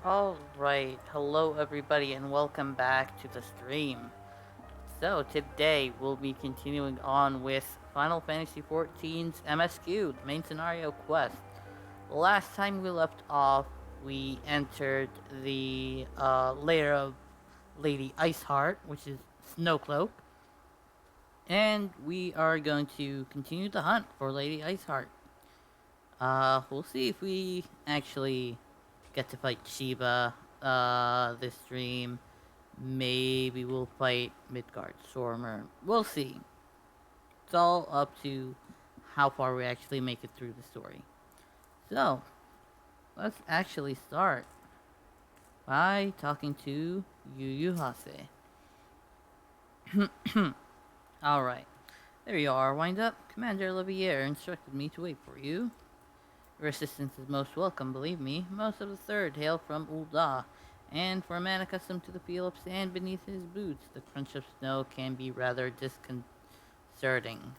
Alright, hello everybody and welcome back to the stream. So today we'll be continuing on with Final Fantasy XIV's MSQ, the main scenario quest. Last time we left off, we entered the lair of Lady Iceheart, which is Snowcloak, and we are going to continue the hunt for Lady Iceheart. We'll see if we actually get to fight Shiva this stream. Maybe we'll fight Midgard Stormer. We'll see. It's all up to how far we actually make it through the story. So, let's actually start by talking to Yu Hase. Alright. There you are, wind up. Commander Olivier instructed me to wait for you. Your assistance is most welcome, believe me. Most of the third hail from Ul'dah, and for a man accustomed to the feel of sand beneath his boots, the crunch of snow can be rather disconcerting.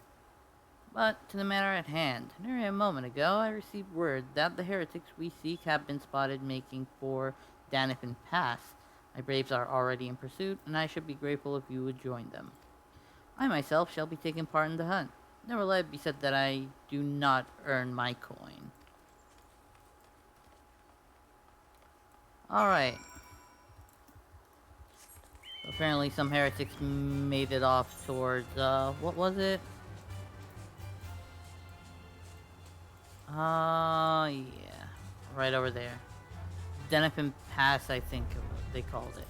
But to the matter at hand, nearly a moment ago I received word that the heretics we seek have been spotted making for Danipin Pass. My braves are already in pursuit, and I should be grateful if you would join them. I myself shall be taking part in the hunt. Never let it be said that I do not earn my coin. Alright. Apparently some heretics made it off towards, what was it? Yeah. Right over there. Denipin Pass, I think they called it.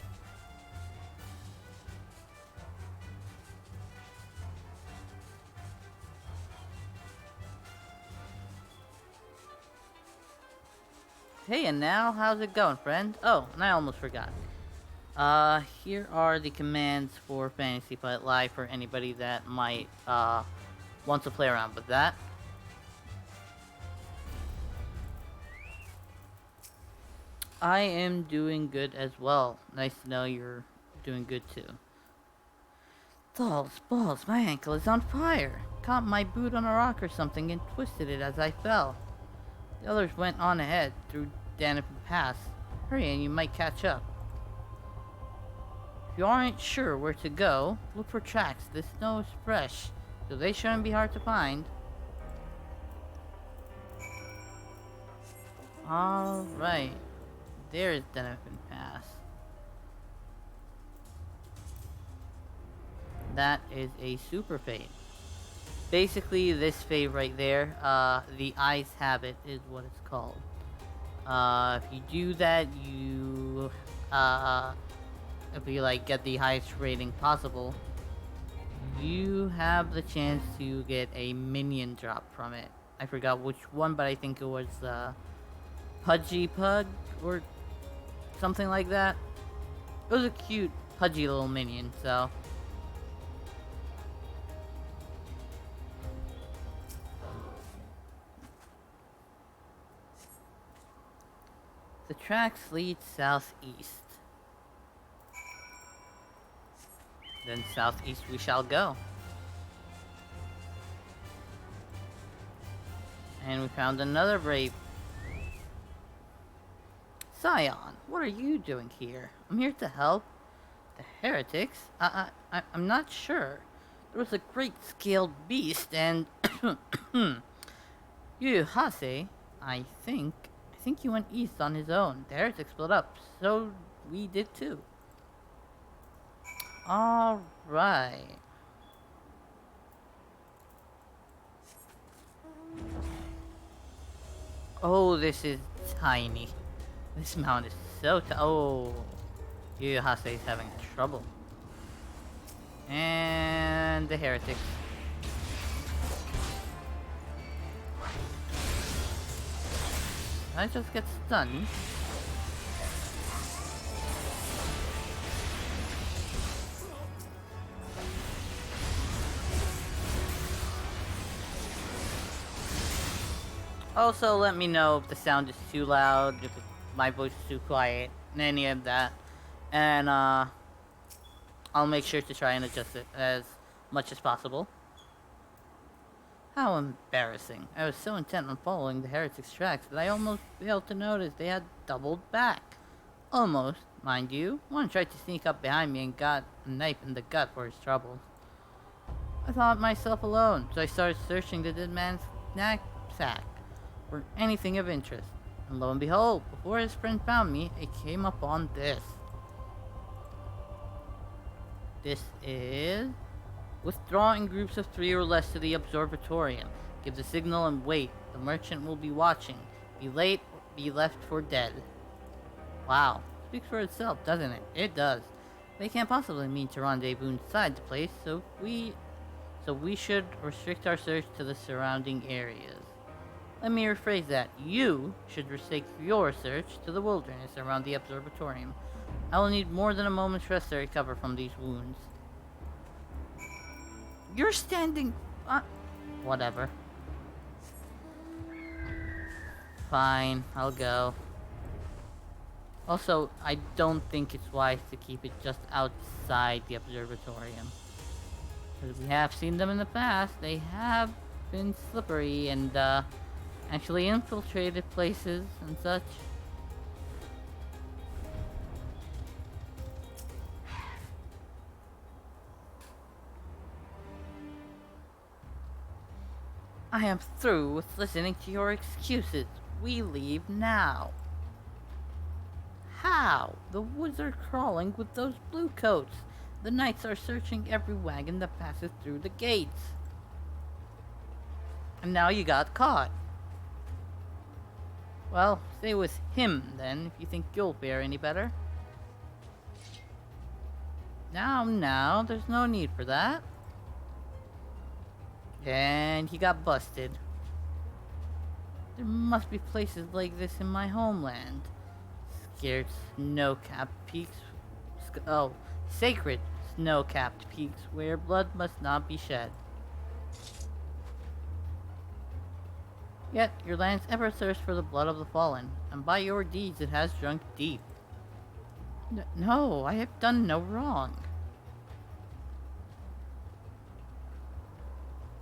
Hey, and now, how's it going, friend? Oh, and I almost forgot. Here are the commands for Fantasy Fight Live for anybody that might, want to play around with that. I am doing good as well. Nice to know you're doing good too. Dolls, balls, my ankle is on fire. Caught my boot on a rock or something and twisted it as I fell. The others went on ahead through Danipin Pass. Hurry and you might catch up. If you aren't sure where to go, look for tracks. The snow is fresh, so they shouldn't be hard to find. Alright. There's Denipin Pass. That is a super fade. Basically, this fade right there, the Ice Habit is what it's called. If you do that, you, if you, like, get the highest rating possible, you have the chance to get a minion drop from it. I forgot which one, but I think it was, Pudgy Pug, or something like that. It was a cute, pudgy little minion, so... The tracks lead southeast. Then southeast we shall go. And we found another brave. Scion, what are you doing here? I'm here to help. The heretics? I'm not sure. There was a great scaled beast and... You, Hase, I think he went east on his own. The heretics split up, so we did too. Alright. Oh, this is tiny. This mountain is so oh. Yuyahase is having trouble. And the heretics. I just get stunned. Also, let me know if the sound is too loud, if my voice is too quiet, and any of that. And, I'll make sure to try and adjust it as much as possible. How embarrassing. I was so intent on following the heretics' tracks that I almost failed to notice they had doubled back. Almost, mind you. One tried to sneak up behind me and got a knife in the gut for his troubles. I thought myself alone, so I started searching the dead man's knapsack for anything of interest. And lo and behold, before his friend found me, I came upon this. This is... Withdraw in groups of 3 or less to the observatorium. Give the signal and wait. The merchant will be watching. Be late or be left for dead. Wow. Speaks for itself, doesn't it? It does. They can't possibly mean to rendezvous inside the place, so we should restrict our search to the surrounding areas. Let me rephrase that. You should restrict your search to the wilderness around the observatorium. I will need more than a moment's rest to recover from these wounds. You're standing... whatever. Fine, I'll go. Also, I don't think it's wise to keep it just outside the observatorium. Because we have seen them in the past. They have been slippery and, actually infiltrated places and such. I am through with listening to your excuses. We leave now. How? The woods are crawling with those blue coats. The knights are searching every wagon that passes through the gates. And now you got caught. Well, stay with him then, if you think you'll fare any better. Now, there's no need for that. And he got busted. There must be places like this in my homeland. Scared snow-capped peaks... sacred snow-capped peaks where blood must not be shed. Yet, your lands ever thirst for the blood of the fallen, and by your deeds it has drunk deep. No, I have done no wrong.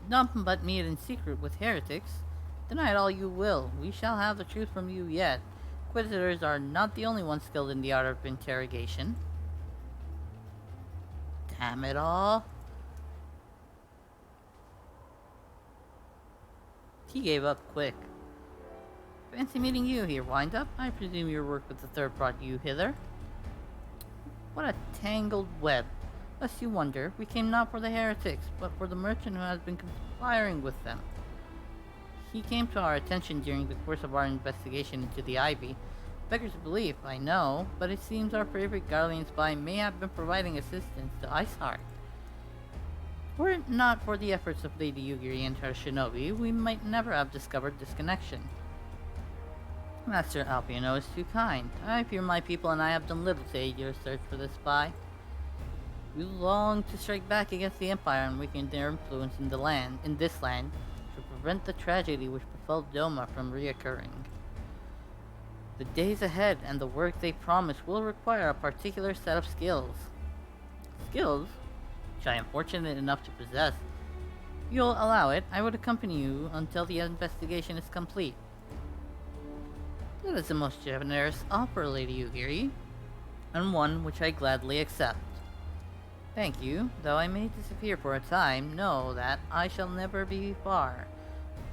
None but meet in secret with heretics. Deny it all you will. We shall have the truth from you yet. Inquisitors are not the only ones skilled in the art of interrogation. Damn it all. He gave up quick. Fancy meeting you here, Wind-Up. I presume your work with the third brought you hither. What a tangled web. Lest you wonder, we came not for the heretics, but for the merchant who has been conspiring with them. He came to our attention during the course of our investigation into the Ivy. Beggars belief, I know, but it seems our favorite Garlean spy may have been providing assistance to Iceheart. Were it not for the efforts of Lady Yugiri and her shinobi, we might never have discovered this connection. Master Alpiano is too kind. I fear my people and I have done little to aid your search for the spy. We long to strike back against the Empire and weaken their influence in this land, to prevent the tragedy which befell Doma from reoccurring. The days ahead and the work they promise will require a particular set of skills. Skills? Which I am fortunate enough to possess. If you'll allow it, I would accompany you until the investigation is complete. That is a most generous offer, Lady Yugiri, and one which I gladly accept. Thank you, though I may disappear for a time, know that I shall never be far,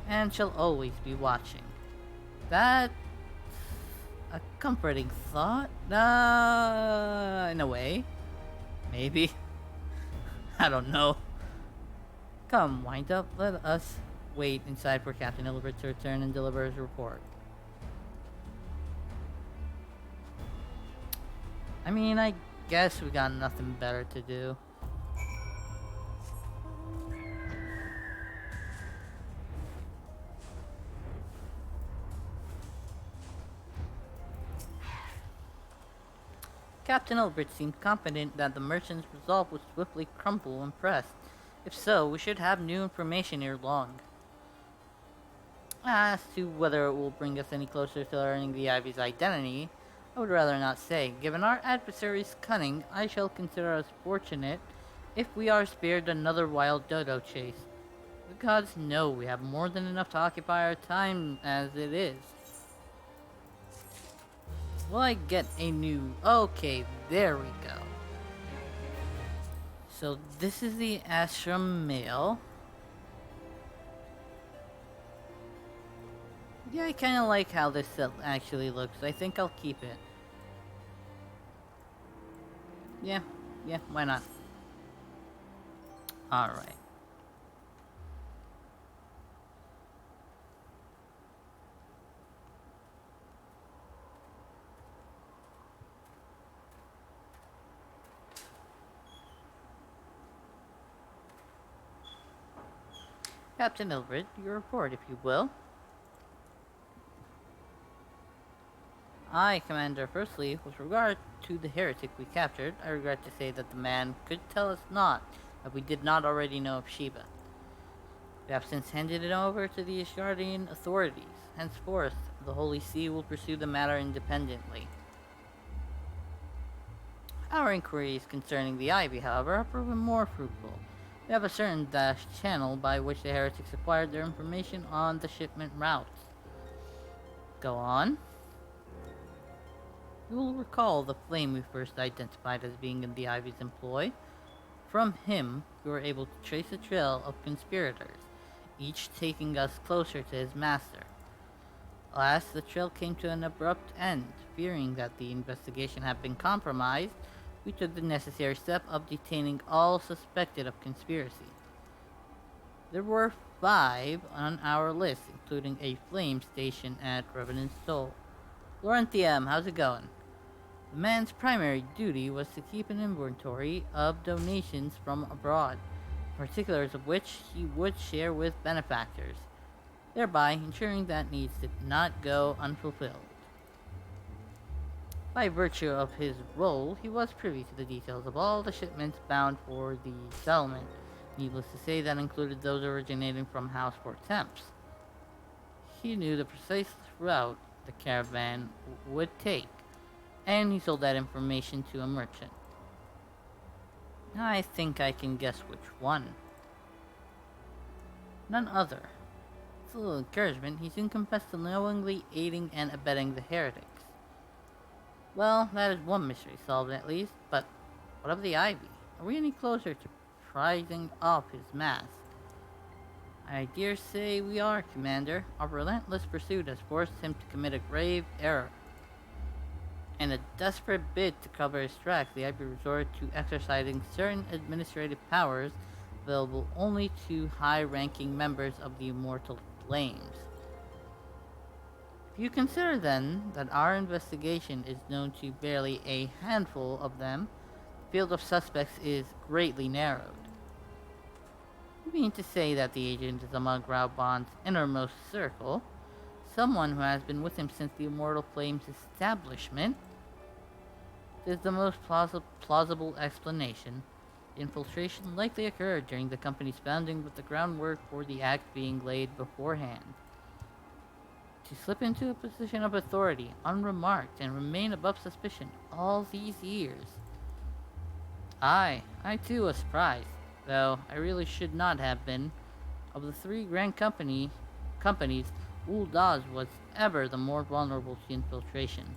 and shall always be watching. That's a comforting thought, in a way. Maybe. I don't know. Come, Wind-Up, let us wait inside for Captain Ilbert to return and deliver his report. I mean, I guess we got nothing better to do. Captain Ilbert seemed confident that the merchant's resolve would swiftly crumble when pressed. If so, we should have new information ere long. As to whether it will bring us any closer to learning the Ivy's identity, I would rather not say. Given our adversary's cunning, I shall consider us fortunate if we are spared another wild dodo chase. The gods know we have more than enough to occupy our time as it is. Will I get a new... Okay, there we go. So this is the ashram mail. Yeah, I kind of like how this set actually looks. I think I'll keep it. Yeah, why not? Alright. Captain Ilbert, your report, if you will. Aye, Commander. Firstly, with regard to the heretic we captured, I regret to say that the man could tell us naught that we did not already know of Sheba. We have since handed it over to the Asgardian authorities. Henceforth, the Holy See will pursue the matter independently. Our inquiries concerning the Ivy, however, have proven more fruitful. We have a certain dash channel by which the heretics acquired their information on the shipment routes. Go on. You will recall the flame we first identified as being in the Ivy's employ. From him, we were able to trace a trail of conspirators, each taking us closer to his master. Alas, the trail came to an abrupt end. Fearing that the investigation had been compromised, we took the necessary step of detaining all suspected of conspiracy. There were 5 on our list, including a flame station at Revenant's Soul. Laurentium, how's it going? The man's primary duty was to keep an inventory of donations from abroad, particulars of which he would share with benefactors, thereby ensuring that needs did not go unfulfilled. By virtue of his role, he was privy to the details of all the shipments bound for the settlement. Needless to say, that included those originating from Houseport Temps. He knew the precise route the caravan would take, and he sold that information to a merchant. I think I can guess which one. None other. With a little encouragement, he soon confessed to knowingly aiding and abetting the heretics. Well, that is one mystery solved at least, but what of the Ivy? Are we any closer to prizing off his mask? I dare say we are, Commander. Our relentless pursuit has forced him to commit a grave error. In a desperate bid to cover his tracks, the Ivy resorted to exercising certain administrative powers available only to high-ranking members of the Immortal Flames. If you consider, then, that our investigation is known to barely a handful of them, the field of suspects is greatly narrowed. You mean to say that the agent is among Raubon's innermost circle, someone who has been with him since the Immortal Flames' establishment? It is the most plausible explanation. The infiltration likely occurred during the company's founding, with the groundwork for the act being laid beforehand. To slip into a position of authority unremarked and remain above suspicion all these years. I too was surprised, though I really should not have been. Of the 3 grand companies, Uldaz was ever the more vulnerable to infiltration.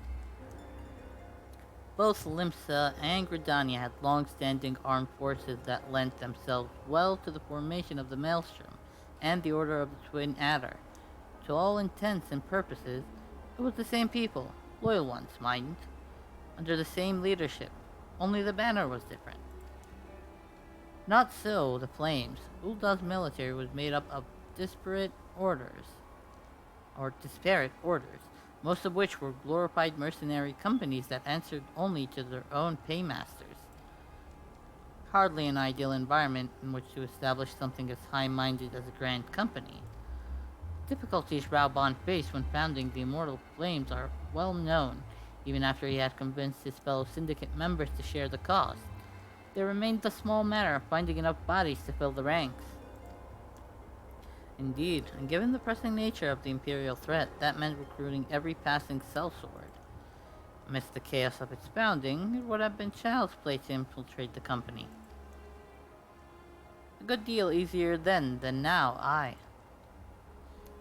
Both Limsa and Gridania had long-standing armed forces that lent themselves well to the formation of the Maelstrom and the Order of the Twin Adder. To all intents and purposes, it was the same people, loyal ones, mind, under the same leadership, only the banner was different. Not so the Flames. Uldaz's military was made up of disparate orders, most of which were glorified mercenary companies that answered only to their own paymasters. Hardly an ideal environment in which to establish something as high-minded as a grand company. Difficulties Raubon faced when founding the Immortal Flames are well known, even after he had convinced his fellow syndicate members to share the cost. There remained the small matter of finding enough bodies to fill the ranks. Indeed, and given the pressing nature of the Imperial threat, that meant recruiting every passing sellsword. Amidst the chaos of its founding, it would have been child's play to infiltrate the company. A good deal easier then than now, aye.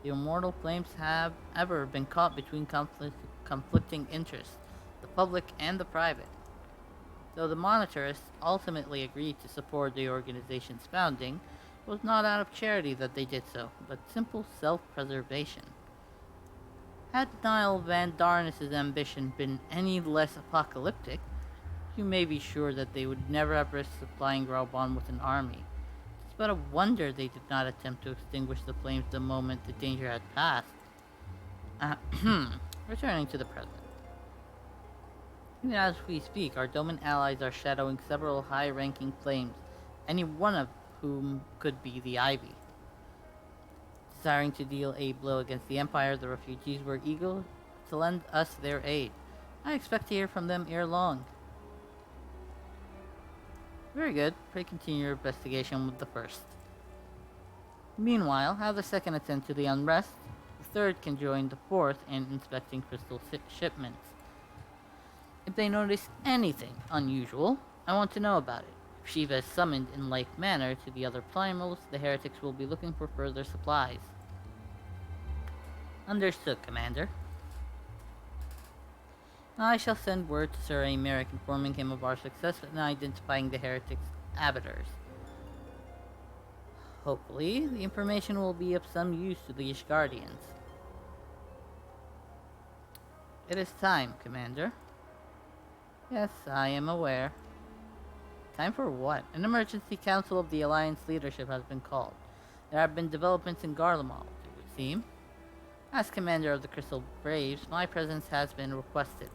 The Immortal Flames have ever been caught between conflicting interests, public and the private. Though the monetarists ultimately agreed to support the organization's founding, it was not out of charity that they did so, but simple self-preservation. Had Niall Van Darnus's ambition been any less apocalyptic, you may be sure that they would never have risked supplying Raubon with an army. It's but a wonder they did not attempt to extinguish the flames the moment the danger had passed. Returning to the present. Even as we speak, our Doman allies are shadowing several high-ranking flames, any one of whom could be the Ivy. Desiring to deal a blow against the Empire, the refugees were eager to lend us their aid. I expect to hear from them ere long. Very good. Pray continue your investigation with the first. Meanwhile, have the second attend to the unrest. The third can join the fourth in inspecting crystal shipments. If they notice anything unusual, I want to know about it. If Shiva is summoned in like manner to the other primals, the heretics will be looking for further supplies. Understood, Commander. I shall send word to Sir Americ informing him of our success in identifying the heretics' abettors. Hopefully, the information will be of some use to the Ishgardians. It is time, Commander. Yes, I am aware. Time for what? An emergency council of the Alliance leadership has been called. There have been developments in Garlemald, it would seem. As commander of the Crystal Braves, my presence has been requested.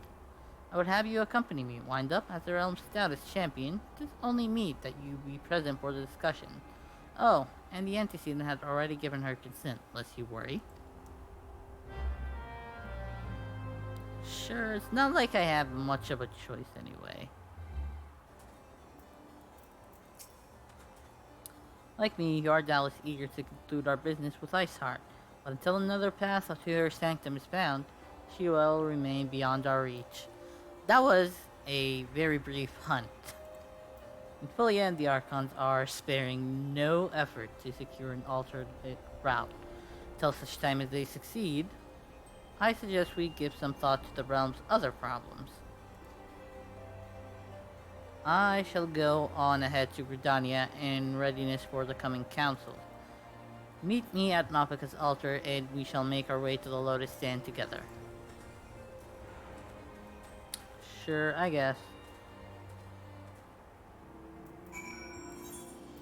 I would have you accompany me, Wind Up, as the realm's stoutest champion. It is only meet that you be present for the discussion. Oh, and the Antecedent has already given her consent, lest you worry. Sure, it's not like I have much of a choice anyway. Like me, you are doubtless eager to conclude our business with Iceheart, but until another path to her sanctum is found, she will remain beyond our reach. That was a very brief hunt. In Philia, the Archons are sparing no effort to secure an alternate route. Till such time as they succeed, I suggest we give some thought to the realm's other problems. I shall go on ahead to Gridania in readiness for the coming council. Meet me at Mapaka's altar and we shall make our way to the Lotus Stand together. Sure, I guess.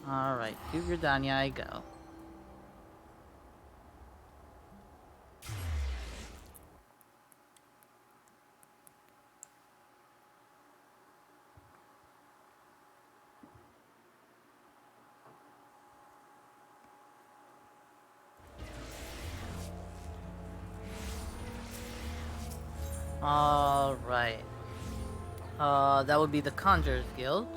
Alright, to Gridania I go. Alright. That would be the Conjurers Guild.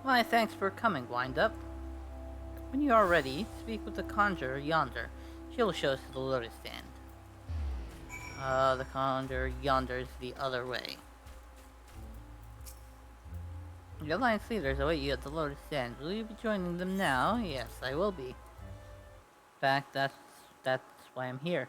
Why, thanks for coming, Wind Up. When you are ready, speak with the Conjurer yonder. She will show us to the Lotus Stand. The Conjurer yonder is the other way. The Alliance leaders await you at the Lotus Stand. Will you be joining them now? Yes, I will be. In fact, that's why I'm here.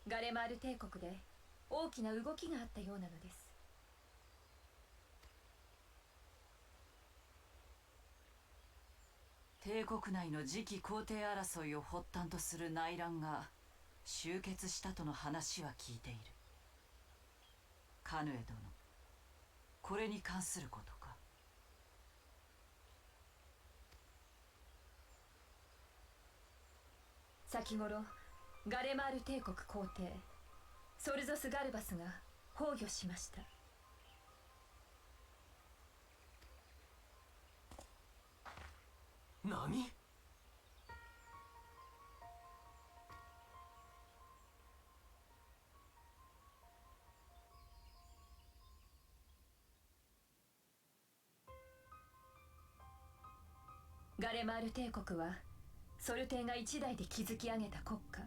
ガレマール帝国で大きな動きがあったようなのです。帝国内の次期皇帝争いを発端とする内乱が終結したとの話は聞いている。カヌエ殿、これに関することか。先頃ガレマール帝国皇帝ソルゾス・ガルバスが崩御しました。何？ガレマール帝国はソルテーが一代で築き上げた国家。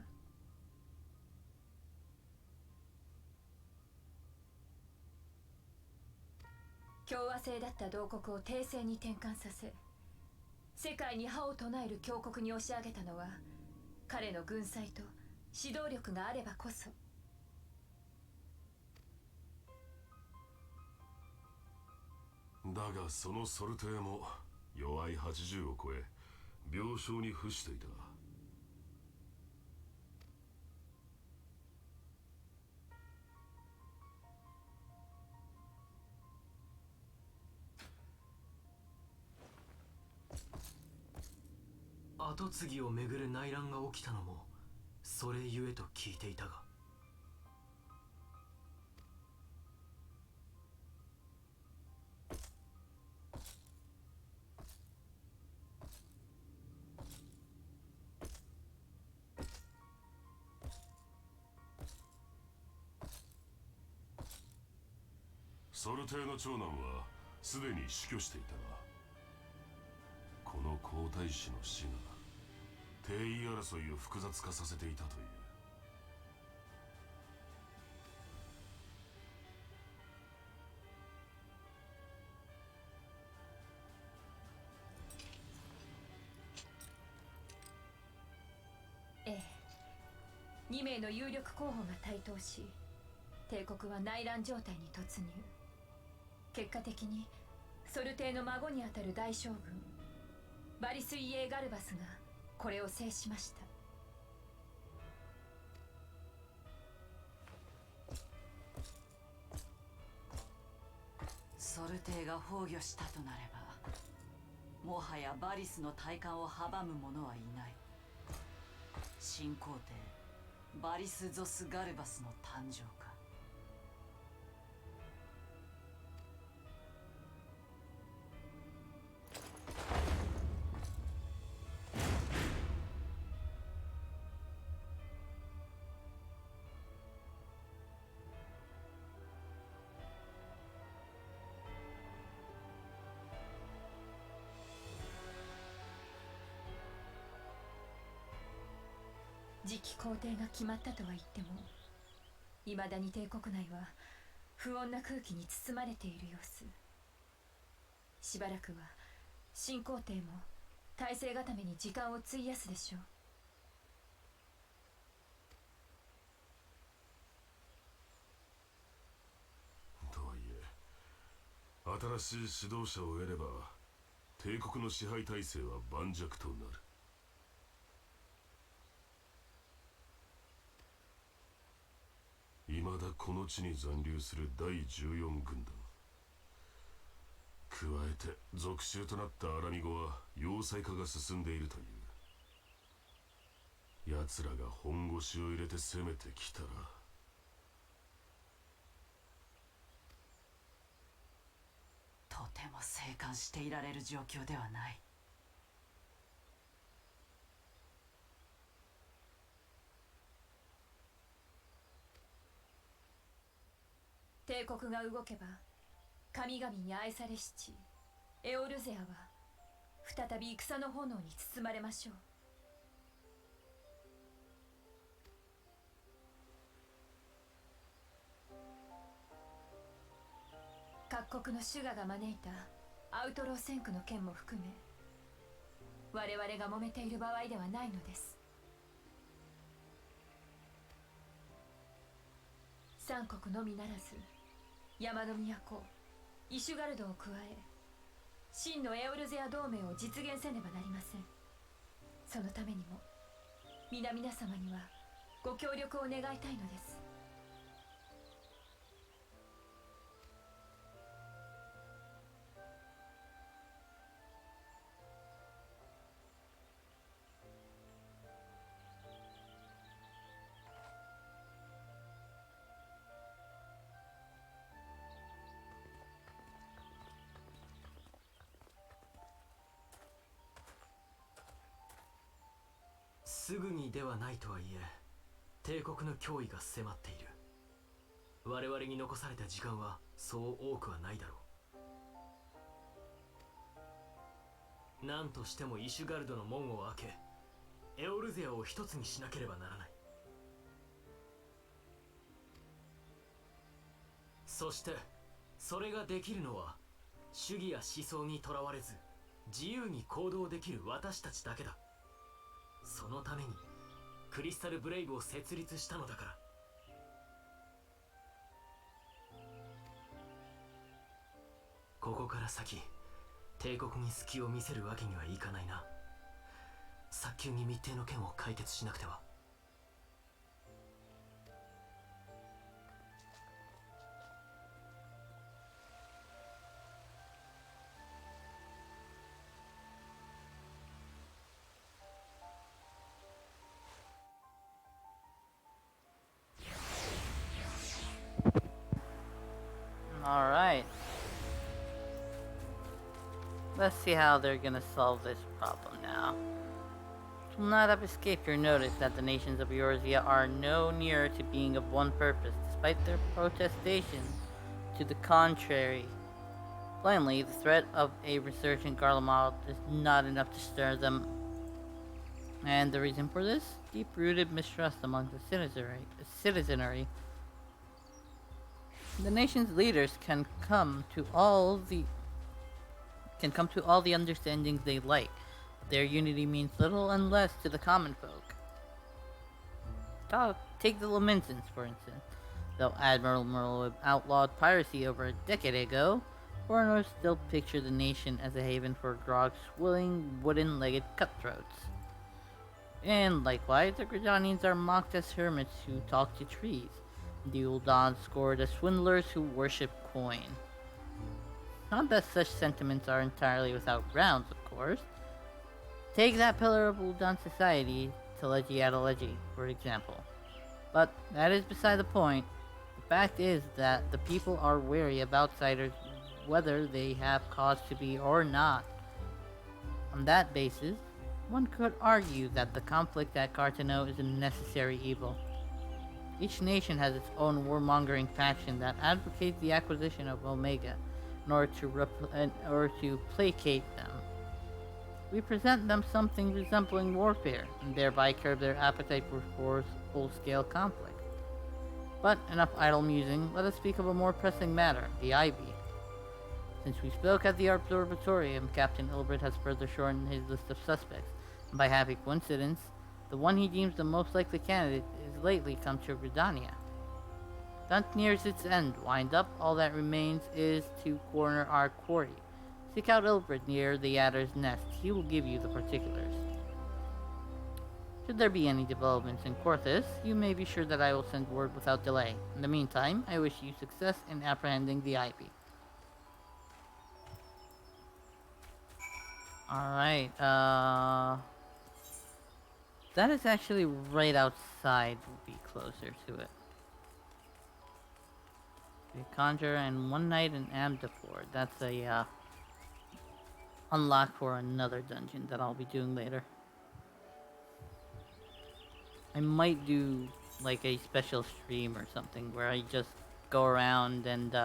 共和制だった同国を帝政に転換させ、世界に覇を唱える強国に押し上げたのは彼の軍祭と指導力があればこそ。だがそのソルテーも弱い80を超え病床に伏していた。跡継ぎをめぐる内乱が起きたのもそれゆえと聞いていたが。ソルテーの長男はすでに死去していたが、この皇太子の死が帝位争いを複雑化させていたという。ええ、2名の有力候補が台頭し、帝国は内乱状態に突入。結果的にソルテーの孫にあたる大将軍バリスイエー・ガルバスがこれを制しました。ソルテーが崩御したとなれば、もはやバリスの体感を阻む者はいない。新皇帝バリス・ゾス・ガルバスの誕生か。次期皇帝が決まったとは言っても、いまだに帝国内は不穏な空気に包まれている様子。しばらくは新皇帝も体制固めに時間を費やすでしょう。とはいえ新しい指導者を得れば帝国の支配体制は盤石となる。未だこの地に残留する第14軍団、加えて属州となったアラミゴは要塞化が進んでいるという。奴らが本腰を入れて攻めてきたら、とても静観していられる状況ではない。帝国が動けば神々に愛されし地エオルゼアは再び戦の炎に包まれましょう。各国のシュガが招いたアウトロー戦区の件も含め、我々が揉めている場合ではないのです。三国のみならず山の都イシュガルドを加え、真のエオルゼア同盟を実現せねばなりません。そのためにも皆々様にはご協力を願いたいのです。すぐにではないとはいえ帝国の脅威が迫っている。我々に残された時間はそう多くはないだろう。何としてもイシュガルドの門を開けエオルゼアを一つにしなければならない。そしてそれができるのは主義や思想にとらわれず自由に行動できる私たちだけだ。そのためにクリスタルブレイブを設立したのだから。ここから先帝国に隙を見せるわけにはいかないな。早急に密偵の件を解決しなくては。Alright. Let's see how they're gonna solve this problem now. It will not have escaped your notice that the nations of Eorzea are no nearer to being of one purpose, despite their protestations to the contrary. Plainly, the threat of a resurgent Garlemald is not enough to stir them. And the reason for this? Deep-rooted mistrust among the citizenry. The nation's leaders can come to all the understandings they like. Their unity means little and less to the common folk. Take the Laminsons, for instance. Though Admiral Merle outlawed piracy over a decade ago, foreigners still picture the nation as a haven for grog-swilling, wooden-legged cutthroats. And likewise, the Gridanians are mocked as hermits who talk to trees. The Uldans scored as swindlers who worship coin. Not that such sentiments are entirely without grounds, of course. Take that pillar of Uldan society, Teleji Adeleji, for example. But that is beside the point. The fact is that the people are wary of outsiders whether they have cause to be or not. On that basis, one could argue that the conflict at Cartano is a necessary evil. Each nation has its own warmongering faction that advocates the acquisition of Omega in order to placate them. We present them something resembling warfare, and thereby curb their appetite for full-scale conflict. But enough idle musing, let us speak of a more pressing matter, the Ivy. Since we spoke at the Observatorium, Captain Ilbert has further shortened his list of suspects, and by happy coincidence, the one he deems the most likely candidate is lately come to Gridania. That nears its end. Wind up, all that remains is to corner our quarry. Seek out Ilbert near the Adder's Nest. He will give you the particulars. Should there be any developments in Corthus, you may be sure that I will send word without delay. In the meantime, I wish you success in apprehending the Ivy. Alright, that is actually right outside, would be closer to it. A conjure and one night in Amdapor. That's a, unlock for another dungeon that I'll be doing later. I might do, like, a special stream or something where I just go around and,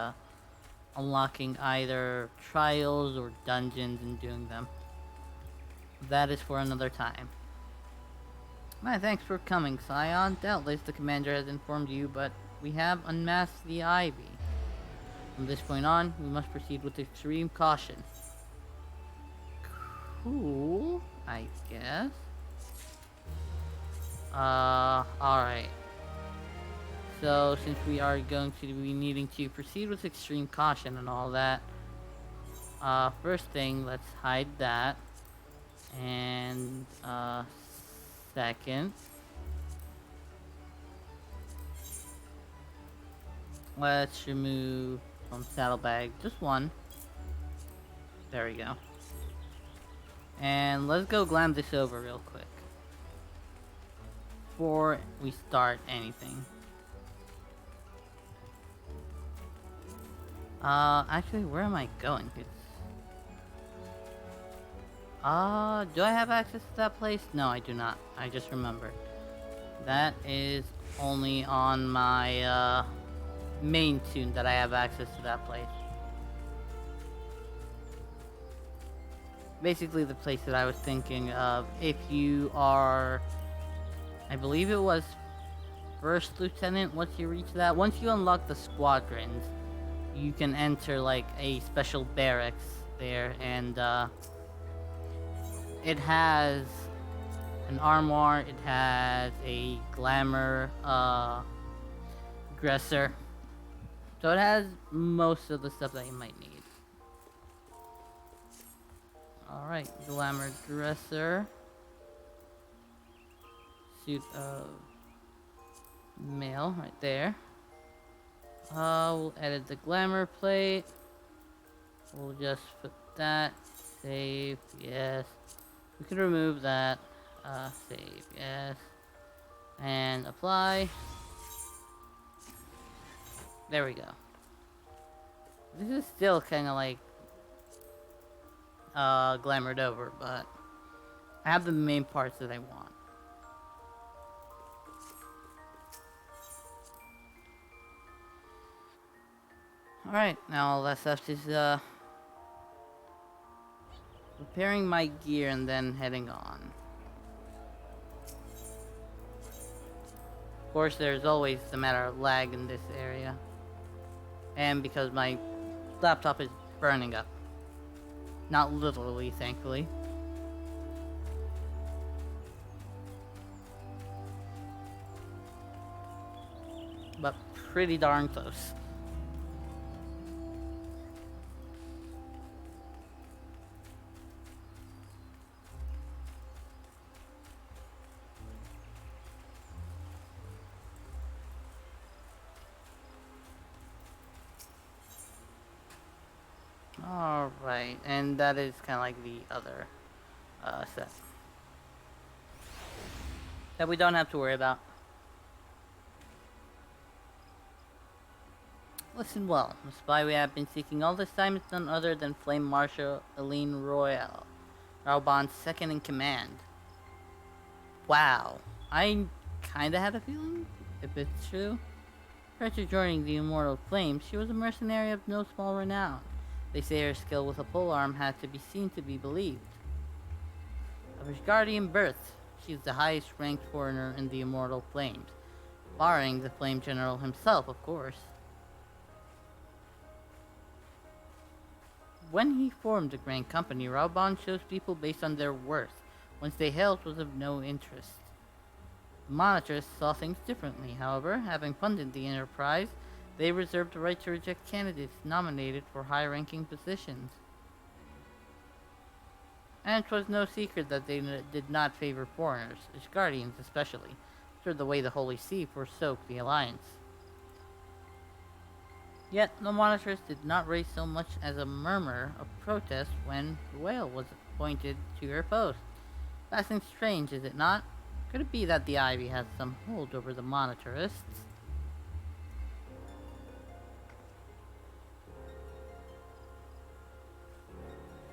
unlocking either trials or dungeons and doing them. That is for another time. My thanks for coming, Scion. Doubtless the commander has informed you, but we have unmasked the Ivy. From this point on, we must proceed with extreme caution. Cool, I guess. Alright. So, since we are going to be needing to proceed with extreme caution and all that, first thing, let's hide that. And, second, let's remove from saddlebag just one. There we go. And let's go glam this over real quick before we start anything. Actually, where am I going? Do I have access to that place? No, I do not. I just remembered. That is only on my, main tune that I have access to that place. basically the place that I was thinking of. If you are, I believe it was first lieutenant. Once you reach that, once you unlock the squadrons, you can enter like a special barracks there, and it has an armoire. It has a glamour dresser. So it has most of the stuff that you might need. Alright, glamour dresser. Suit of mail right there. We'll edit the glamour plate. We'll just put that. Save, yes. We can remove that. Save, yes. And apply. There we go. This is still kind of like glamored over, but I have the main parts that I want. Alright, now all that's left is preparing my gear and then heading on. Of course, there's always the matter of lag in this area. And because my laptop is burning up. Not literally, thankfully. But pretty darn close. Alright, and that is kind of like the other set. That we don't have to worry about. Listen well, the spy we have been seeking all this time is none other than Flame Marshal Eileen Royale, Raubon's second in command. Wow, I kinda had a feeling, if it's true. Prior to joining the Immortal Flames, she was a mercenary of no small renown. They say her skill with a polearm had to be seen to be believed. Of Asgardian birth, she is the highest ranked foreigner in the Immortal Flames, barring the Flame General himself, of course. When he formed the Grand Company, Raubon chose people based on their worth, once they held was of no interest. The monitors saw things differently, however, having funded the enterprise, they reserved the right to reject candidates nominated for high-ranking positions. And it was no secret that they did not favor foreigners, Asgardians especially, through the way the Holy See forsook the Alliance. Yet, the monitors did not raise so much as a murmur of protest when Whale was appointed to her post. Passing strange, is it not? Could it be that the Ivy has some hold over the monitorists?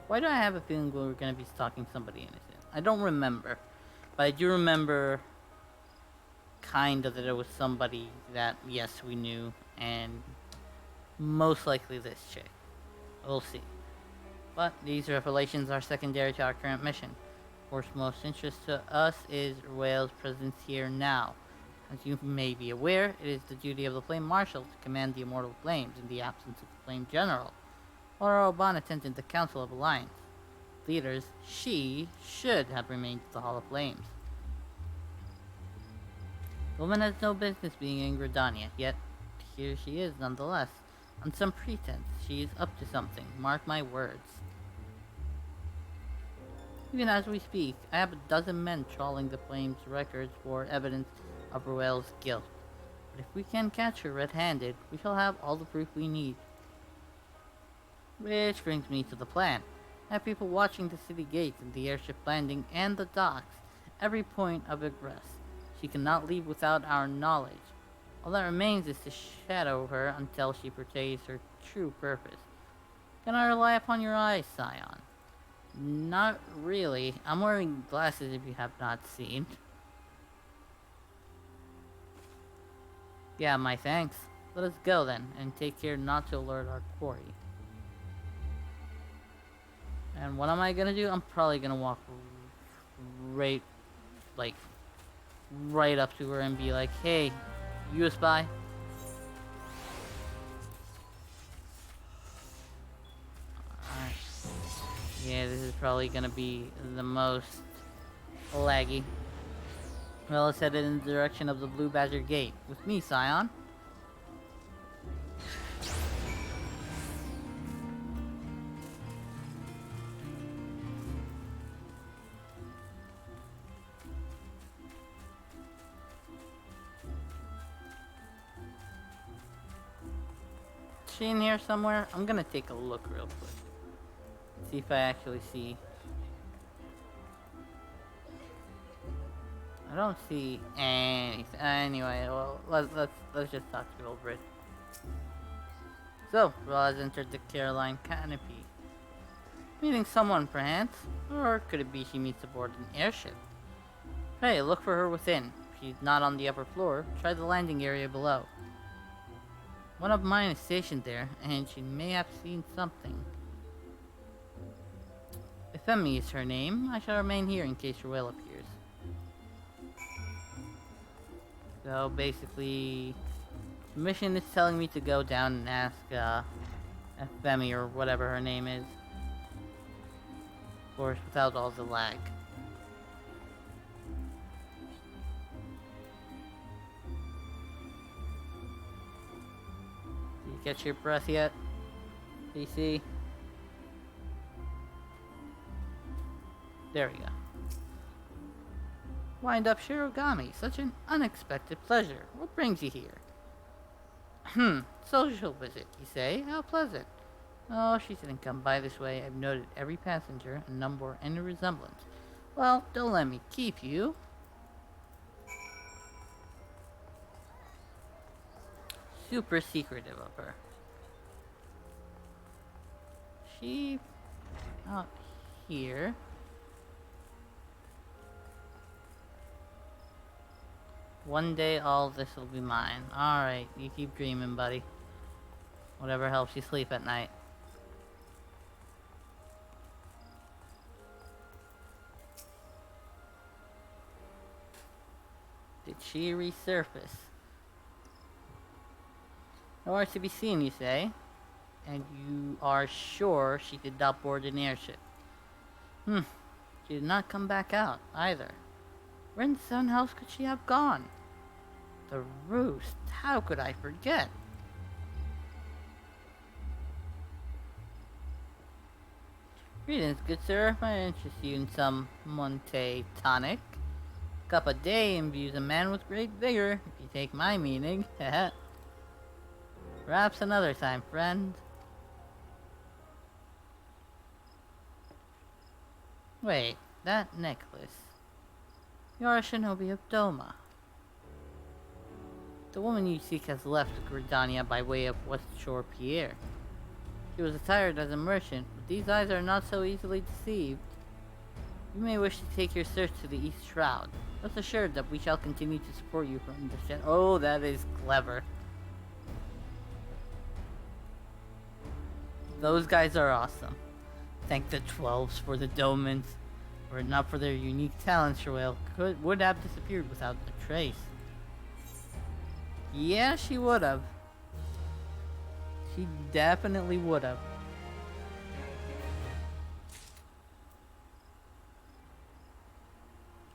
Why do I have a feeling we're going to be stalking somebody innocent? I don't remember. But I do remember kind of that it was somebody that, yes, we knew, and most likely this chick. We'll see. But these revelations are secondary to our current mission. Of course, most interest to us is Whale's presence here now. As you may be aware, it is the duty of the Flame Marshal to command the Immortal Flames in the absence of the Flame General. While Raubon attended the Council of Alliance leaders, she should have remained at the Hall of Flames. The woman has no business being in Gridania, yet here she is nonetheless. On some pretense, she is up to something, mark my words. Even as we speak, I have a dozen men trawling the Flames' records for evidence of Ruel's guilt. But if we can catch her red-handed, we shall have all the proof we need. Which brings me to the plan. I have people watching the city gates and the airship landing and the docks, every point of egress. She cannot leave without our knowledge. All that remains is to shadow her until she portrays her true purpose. Can I rely upon your eyes, Scion? Not really. I'm wearing glasses if you have not seen. Yeah, my thanks. Let us go then, and take care not to alert our quarry. And what am I gonna do? I'm probably gonna walk right, like, right up to her and be like, hey, you a spy? Alright. Yeah, this is probably gonna be the most laggy. Well, let's head in the direction of the Blue Badger Gate. With me, Scion. Is she in here somewhere? I'm gonna take a look real quick. See if I actually see. I don't see anything. Anyway, well, let's just talk to Wilbred. So, Roz entered the Caroline canopy. Meeting someone, perhaps? Or could it be she meets aboard an airship? Hey, look for her within. If she's not on the upper floor, try the landing area below. One of mine is stationed there, and she may have seen something. If Emmy is her name, I shall remain here in case your whale appears. So basically, the mission is telling me to go down and ask Femi or whatever her name is. Of course, without all the lag. Did you catch your breath yet, DC? There we go. Wind up Shirogami, such an unexpected pleasure. What brings you here? Social visit, you say? How pleasant. Oh, she didn't come by this way. I've noted every passenger and number any resemblance. Well, don't let me keep you. Super secretive of her. She out here. One day all this will be mine. Alright, you keep dreaming, buddy. Whatever helps you sleep at night. Did she resurface? Nowhere to be seen, you say? And you are sure she did not board an airship? She did not come back out, either. Where in the sun house could she have gone? The roost, how could I forget? Greetings, good sir. Might interest you in some Monte tonic. Cup a day imbues a man with great vigor, if you take my meaning. Perhaps another time, friend. Wait, that necklace. You're a shinobi of Doma. The woman you seek has left Gridania by way of West Shore Pierre. She was attired as a merchant, but these eyes are not so easily deceived. You may wish to take your search to the East Shroud. Rest assured that we shall continue to support you from the Oh, that is clever. Those guys are awesome. Thank the 12s for the Domans. Were it not for their unique talents, Shirwell would have disappeared without a trace. Yeah, she would have. She definitely would have.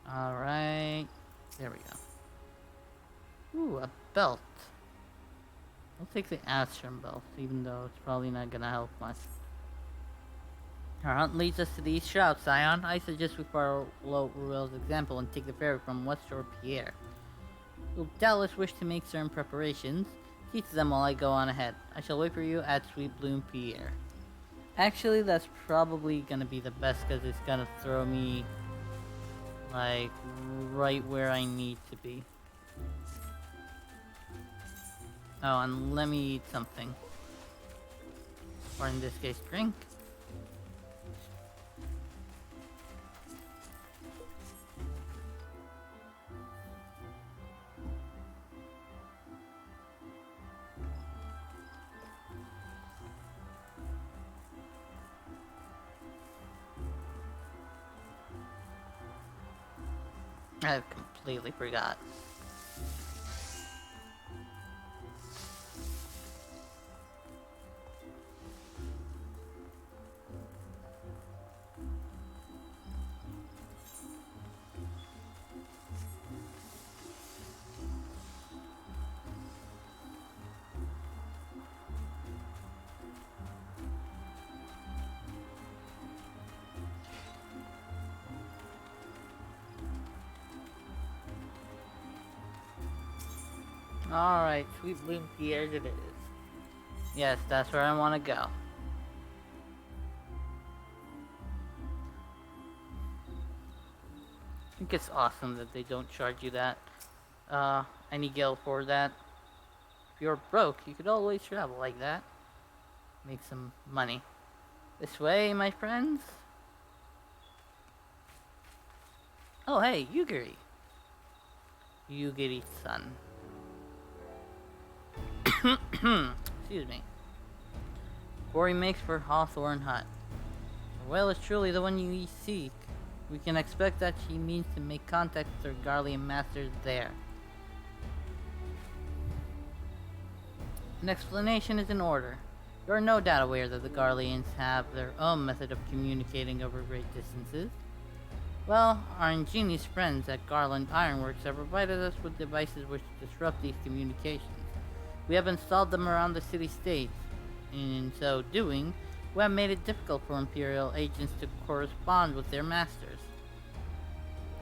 Alright. There we go. Ooh, a belt. I'll take the Astrum belt, even though it's probably not gonna help much. Our hunt leads us to the East Shroud, Scion. I suggest we follow Ruel's example and take the ferry from West Shore Pierre. You'll doubtless wish to make certain preparations. See to them while I go on ahead. I shall wait for you at Sweet Bloom Pierre. Actually, that's probably gonna be the best because it's gonna throw me, like, right where I need to be. Oh, and let me eat something. Or in this case, drink. I completely forgot. Alright, Sweet Bloom Piers it is. Yes, that's where I want to go. I think it's awesome that they don't charge you that, any gil for that. If you're broke, you could always travel like that. Make some money. This way, my friends. Oh, hey, Yugiri. Yugiri-san. Excuse me. Quarry makes for Hawthorne Hut. The whale is truly the one you seek. We can expect that she means to make contact with her Garlean masters there. An explanation is in order. You are no doubt aware that the Garleans have their own method of communicating over great distances. Well, our ingenious friends at Garland Ironworks have provided us with devices which disrupt these communications. We have installed them around the city-states. In so doing, we have made it difficult for Imperial agents to correspond with their masters.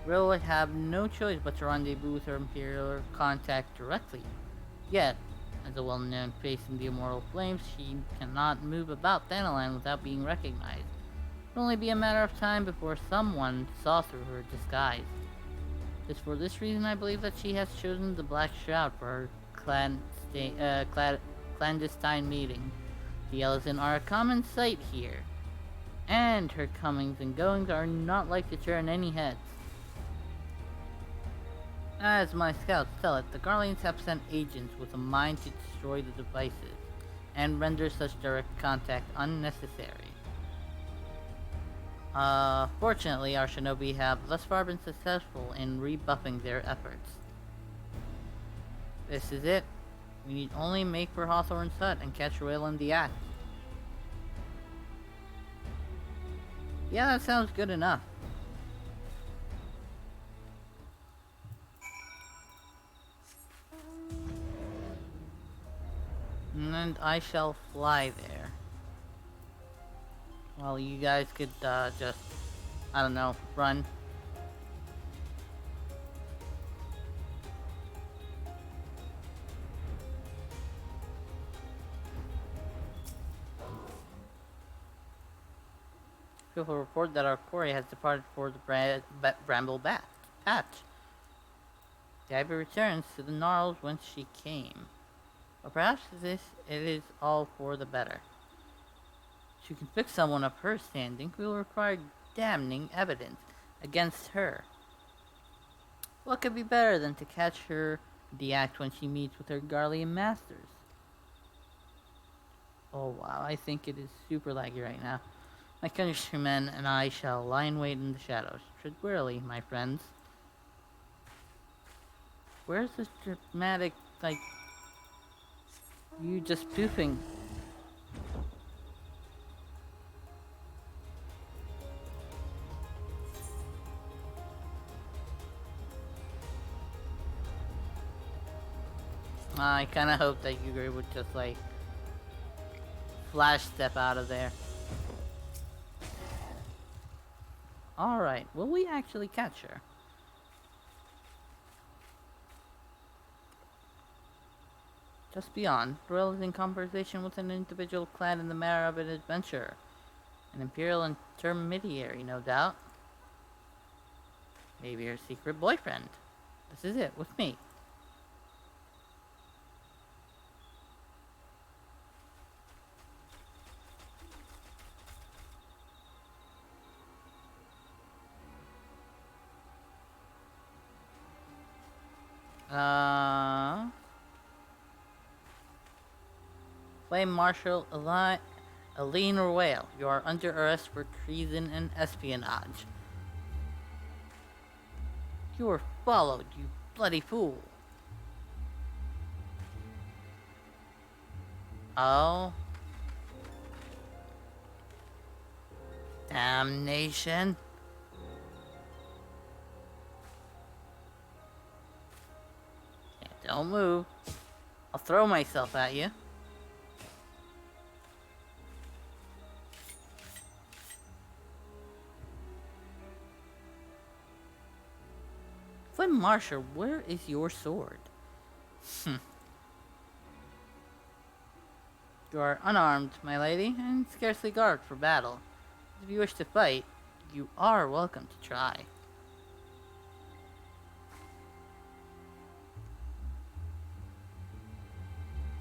Will have no choice but to rendezvous with her Imperial contact directly. Yet, as a well-known face in the Immortal Flames, she cannot move about Thanalan without being recognized. It will only be a matter of time before someone saw through her disguise. It is for this reason I believe that she has chosen the Black Shroud for her clandestine meeting. The Elezen are a common sight here, and her comings and goings are not like to turn any heads. As my scouts tell it, the Garleans have sent agents with a mind to destroy the devices, and render such direct contact unnecessary. Fortunately, our shinobi have thus far been successful in rebuffing their efforts. This is it. We need only make for Hawthorne's Hut and catch a whale in the act. Yeah, that sounds good enough. And I shall fly there. Well, you guys could, just, I don't know, run. People report that our quarry has departed for the Bramble Patch. The Ivy returns to the gnarls whence she came. Or perhaps it is all for the better. If you can fix someone of her standing, we will require damning evidence against her. What could be better than to catch her in the act when she meets with her Garlean masters? Oh wow, I think it is super laggy right now. My countrymen and I shall lie in wait in the shadows. Tread warily, my friends. Where's this dramatic, like, you just poofing? I kinda hope that Yugiri would just, like, flash step out of there. Alright, will we actually catch her? Just beyond, Dorel is in conversation with an individual clad in the manner of an adventurer. An Imperial intermediary, no doubt. Maybe her secret boyfriend. This is it, with me. Flame Marshal Aline Royale, you are under arrest for treason and espionage. You were followed, you bloody fool. Oh. Damnation. Yeah, don't move. I'll throw myself at you. Flynn Marsher, where is your sword? You are unarmed, my lady, and scarcely garbed for battle. If you wish to fight, you are welcome to try.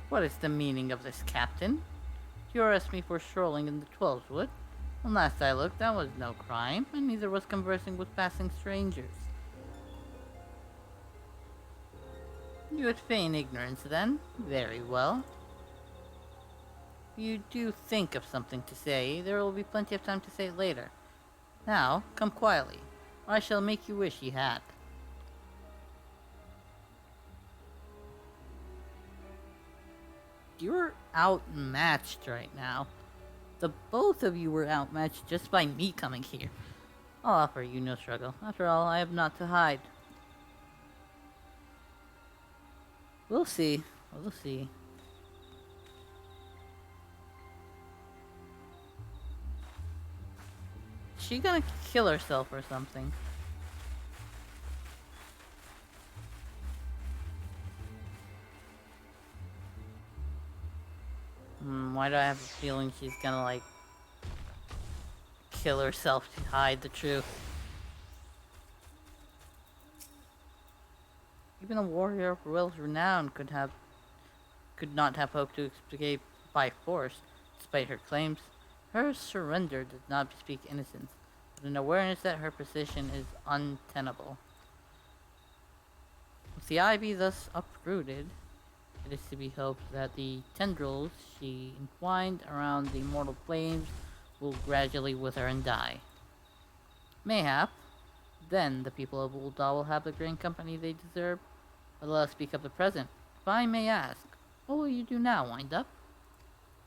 What is the meaning of this, Captain? You arrest me for strolling in the Twelveswood. When last I looked, that was no crime, and neither was conversing with passing strangers. You would feign ignorance, then? Very well. If you do think of something to say, there will be plenty of time to say it later. Now, come quietly, or I shall make you wish you had. You're outmatched right now. The both of you were outmatched just by me coming here. I'll offer you no struggle. After all, I have naught to hide. We'll see. We'll see. Is she gonna kill herself or something? Why do I have a feeling she's gonna, like, kill herself to hide the truth? Even a warrior of Will's renown could not have hoped to escape by force, despite her claims. Her surrender does not bespeak innocence, but an awareness that her position is untenable. With the ivy thus uprooted, it is to be hoped that the tendrils she entwined around the mortal flames will gradually wither and die. Mayhap, then the people of Ul'dah will have the grain company they deserve. But let us speak of the present. If I may ask, what will you do now, Wind Up?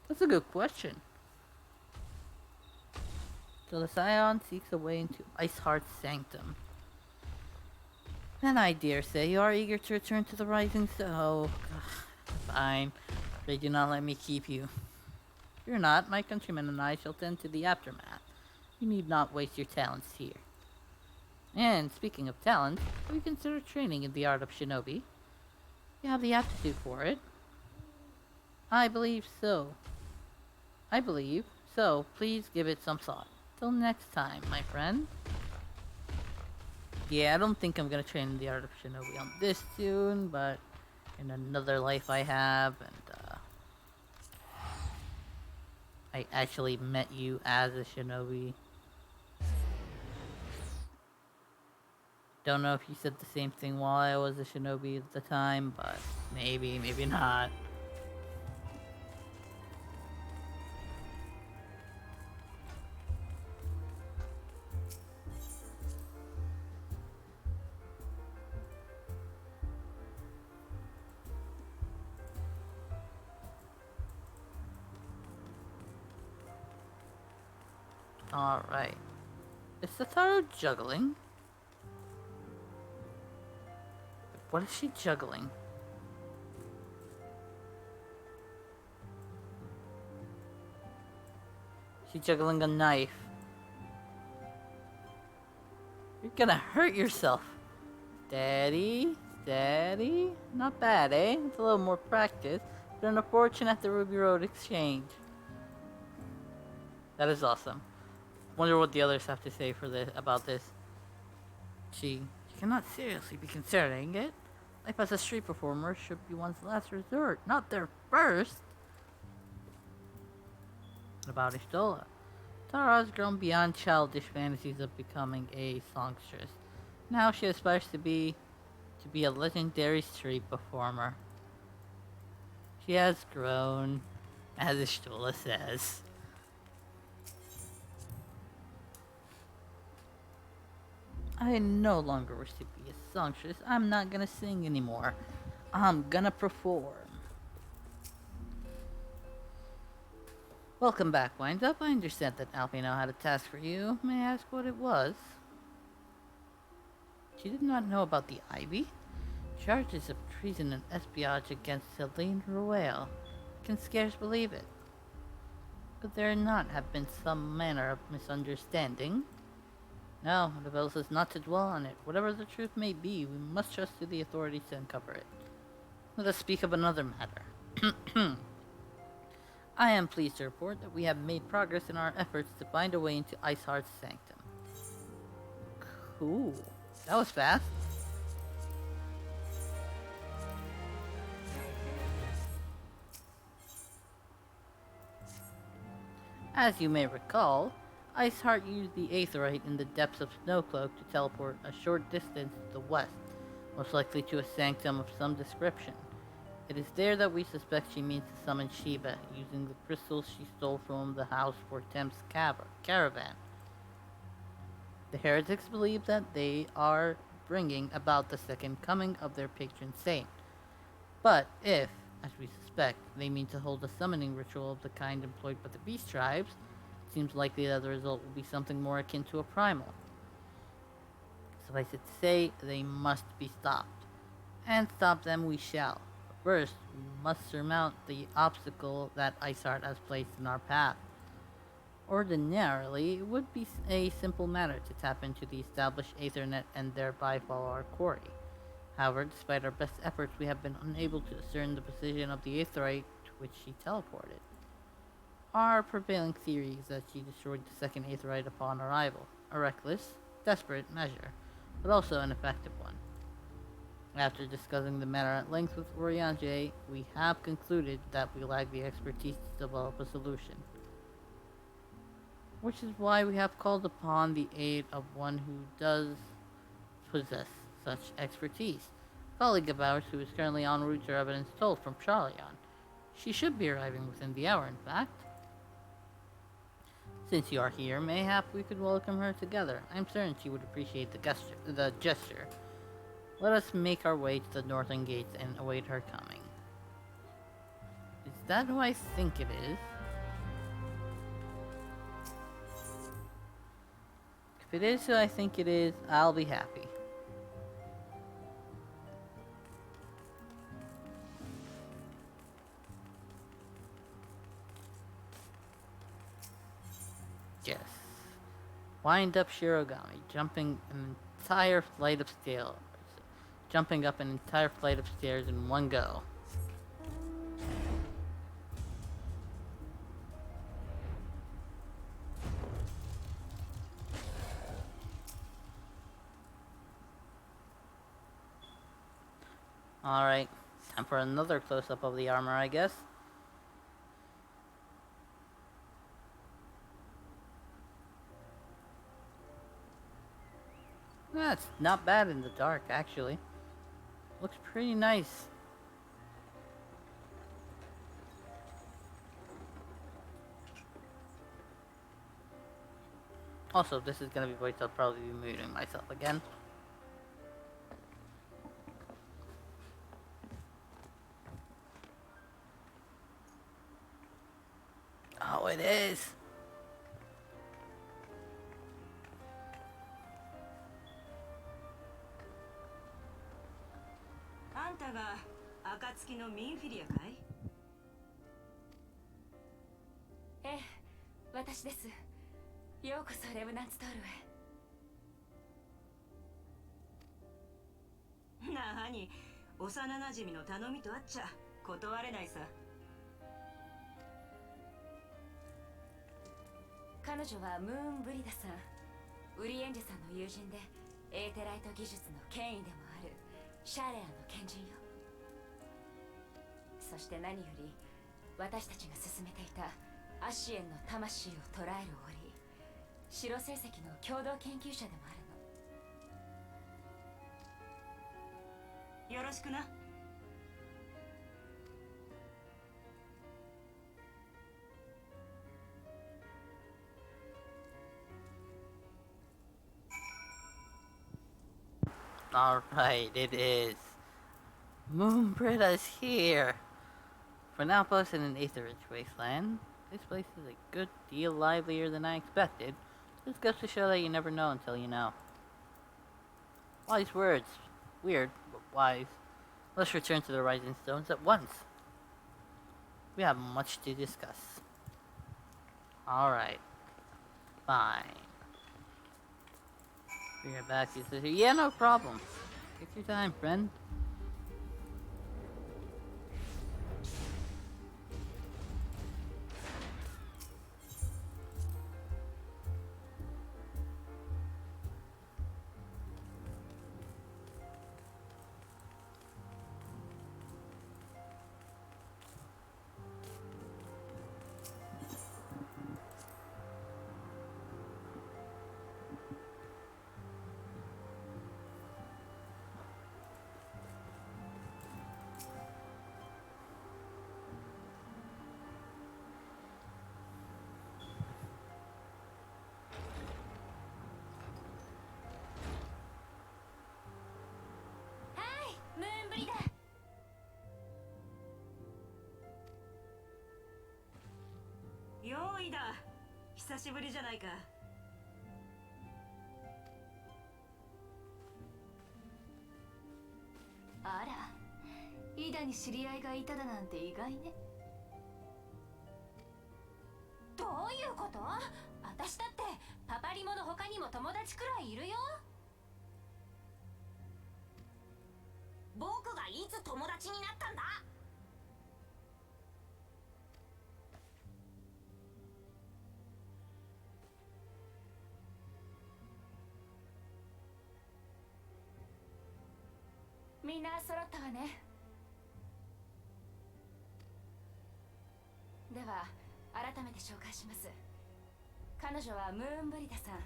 That's a good question. So the Scion seeks a way into Iceheart's sanctum. And I dare say you are eager to return to the Rising, so... Fine. They do not let me keep you. Fear not, my countrymen and I shall tend to the aftermath. You need not waste your talents here. And speaking of talent, have you considered training in the art of shinobi? You have the aptitude for it. I believe so. Please give it some thought. Till next time, my friend. Yeah, I don't think I'm gonna train in the art of shinobi on this tune, but in another life I have, and I actually met you as a shinobi. Don't know if you said the same thing while I was a shinobi at the time, but maybe, maybe not. Alright. Is Satoru juggling? What is she juggling? She's juggling a knife. You're gonna hurt yourself. Steady, steady. Not bad, eh? It's a little more practice. But an fortune at the Ruby Road Exchange. That is awesome. Wonder what the others have to say for this about this. She cannot seriously be considering it. Life as a street performer should be one's last resort, not their first. What about Ishtola? Tara has grown beyond childish fantasies of becoming a songstress. Now she aspires to be a legendary street performer. She has grown, as Ishtola says. I no longer wish to be a songstress. I'm not gonna sing anymore. I'm gonna perform. Welcome back, Wind Up. I understand that Alpino had a task for you. May I ask what it was? She did not know about the Ivy? Charges of treason and espionage against Celine Royale. I can scarce believe it. Could there not have been some manner of misunderstanding? No, the bill says not to dwell on it. Whatever the truth may be, we must trust to the authorities to uncover it. Let us speak of another matter. I am pleased to report that we have made progress in our efforts to find a way into Iceheart's sanctum. Cool. That was fast. As you may recall, Iceheart used the Aetherite in the depths of Snowcloak to teleport a short distance to the west, most likely to a sanctum of some description. It is there that we suspect she means to summon Shiva, using the crystals she stole from the house for Temp's caravan. The heretics believe that they are bringing about the second coming of their patron saint. But if, as we suspect, they mean to hold a summoning ritual of the kind employed by the beast tribes, it seems likely that the result will be something more akin to a primal. Suffice it to say, they must be stopped. And stop them we shall. But first, we must surmount the obstacle that Iceheart has placed in our path. Ordinarily, it would be a simple matter to tap into the established Aethernet and thereby follow our quarry. However, despite our best efforts, we have been unable to discern the position of the Aetherite to which she teleported. Our prevailing theory is that she destroyed the second Aetherite upon arrival, a reckless, desperate measure, but also an effective one. After discussing the matter at length with Oriange, we have concluded that we lack the expertise to develop a solution. Which is why we have called upon the aid of one who does possess such expertise. A colleague of ours who is currently en route to evidence told from Charlion. She should be arriving within the hour, in fact. Since you are here, mayhap we could welcome her together. I'm certain she would appreciate the gesture. Let us make our way to the northern gates and await her coming. Is that who I think it is? If it is who I think it is, I'll be happy. Yes. Wind up Shirogami, jumping up an entire flight of stairs in one go. Alright, time for another close-up of the armor, I guess. That's not bad in the dark, actually. Looks pretty nice. Also, if this is gonna be voiced, I'll probably be muting myself again. Oh, it is! Eh, 私です。ようこそレブナンツトールへ。なに、幼なじみの頼みとあっちゃ断れないさ。彼女はムーンブリダさん、ウリエンジェさんの友人で、エーテライト技術の権威でもあるシャーレアの賢人よ。そして何より私たちが進めていたアシエンの魂を捉える檻、白成績の共同研究者でもあるの。よろしくな。Alright, it is. Moonbrita is here. For now posted in Aetherich Wasteland, this place is a good deal livelier than I expected. This goes to show that you never know until you know. Wise words. Weird, but wise. Let's return to the Rising Stones at once. We have much to discuss. Alright. Fine. Bring it back to the... Yeah, no problem. Take your time, friend.用意だ。久しぶりじゃないか。あら、イダに知り合いがいただなんて意外ね。どういうこと？私だってパパリモの他にも友達くらいいるよ。僕がいつ友達になったんだ？みんな揃ったわね。では改めて紹介します。彼女はムーンブリダさん。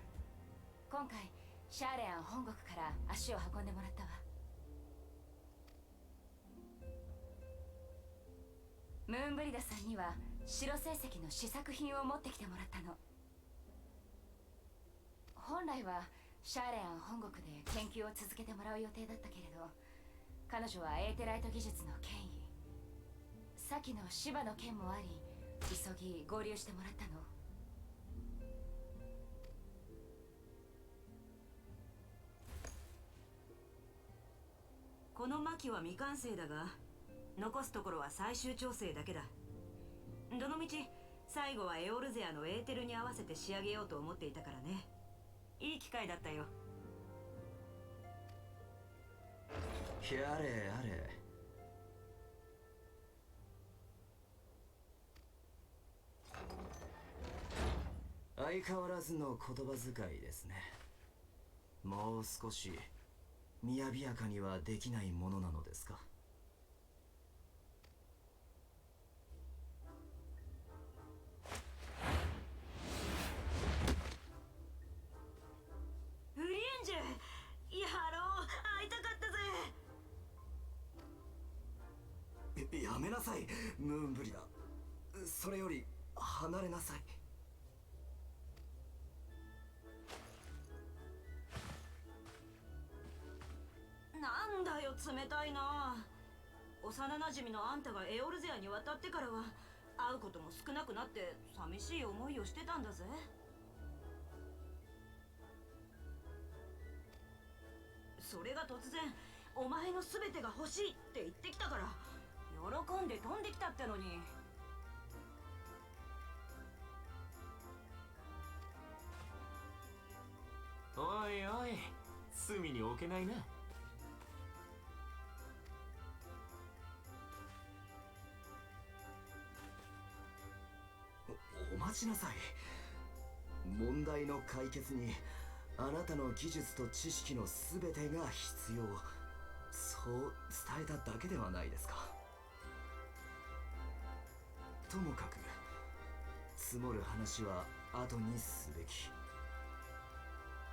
今回シャーレアン本国から足を運んでもらったわ。ムーンブリダさんには白成績の試作品を持ってきてもらったの。本来はシャーレアン本国で研究を続けてもらう予定だったけれど、彼女はエーテライト技術の権威、先の芝の件もあり、急ぎ合流してもらったの。この魔器は未完成だが、残すところは最終調整だけだ。どのみち最後はエオルゼアのエーテルに合わせて仕上げようと思っていたからね。いい機会だったよ。やれやれ。相変わらずの言葉遣いですね。もう少し雅やかにはできないものなのですか？フリエンジェ、やろう、会いたかったぜ。やめなさい、ムーンブリだ。それより離れなさい。なんだよ、冷たいな。幼なじみのあんたがエオルゼアに渡ってからは会うことも少なくなって寂しい思いをしてたんだぜ。それが突然お前の全てが欲しいって言ってきたから喜んで飛んできたってのに。おいおい、隅に置けないな。お待ちなさい。問題の解決にあなたの技術と知識の全てが必要、そう伝えただけではないですか。ともかく積もる話は後にすべき。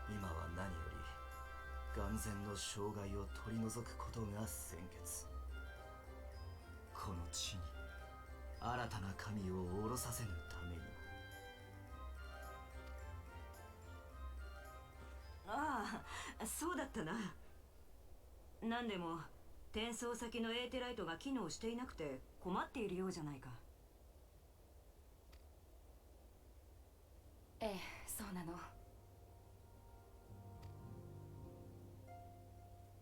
今は何より眼前の障害を取り除くことが先決。この地に新たな神を下ろさせぬためにも。ああ、そうだったな。なんでも転送先のエーテライトが機能していなくて困っているようじゃないか。ええ、そうなの。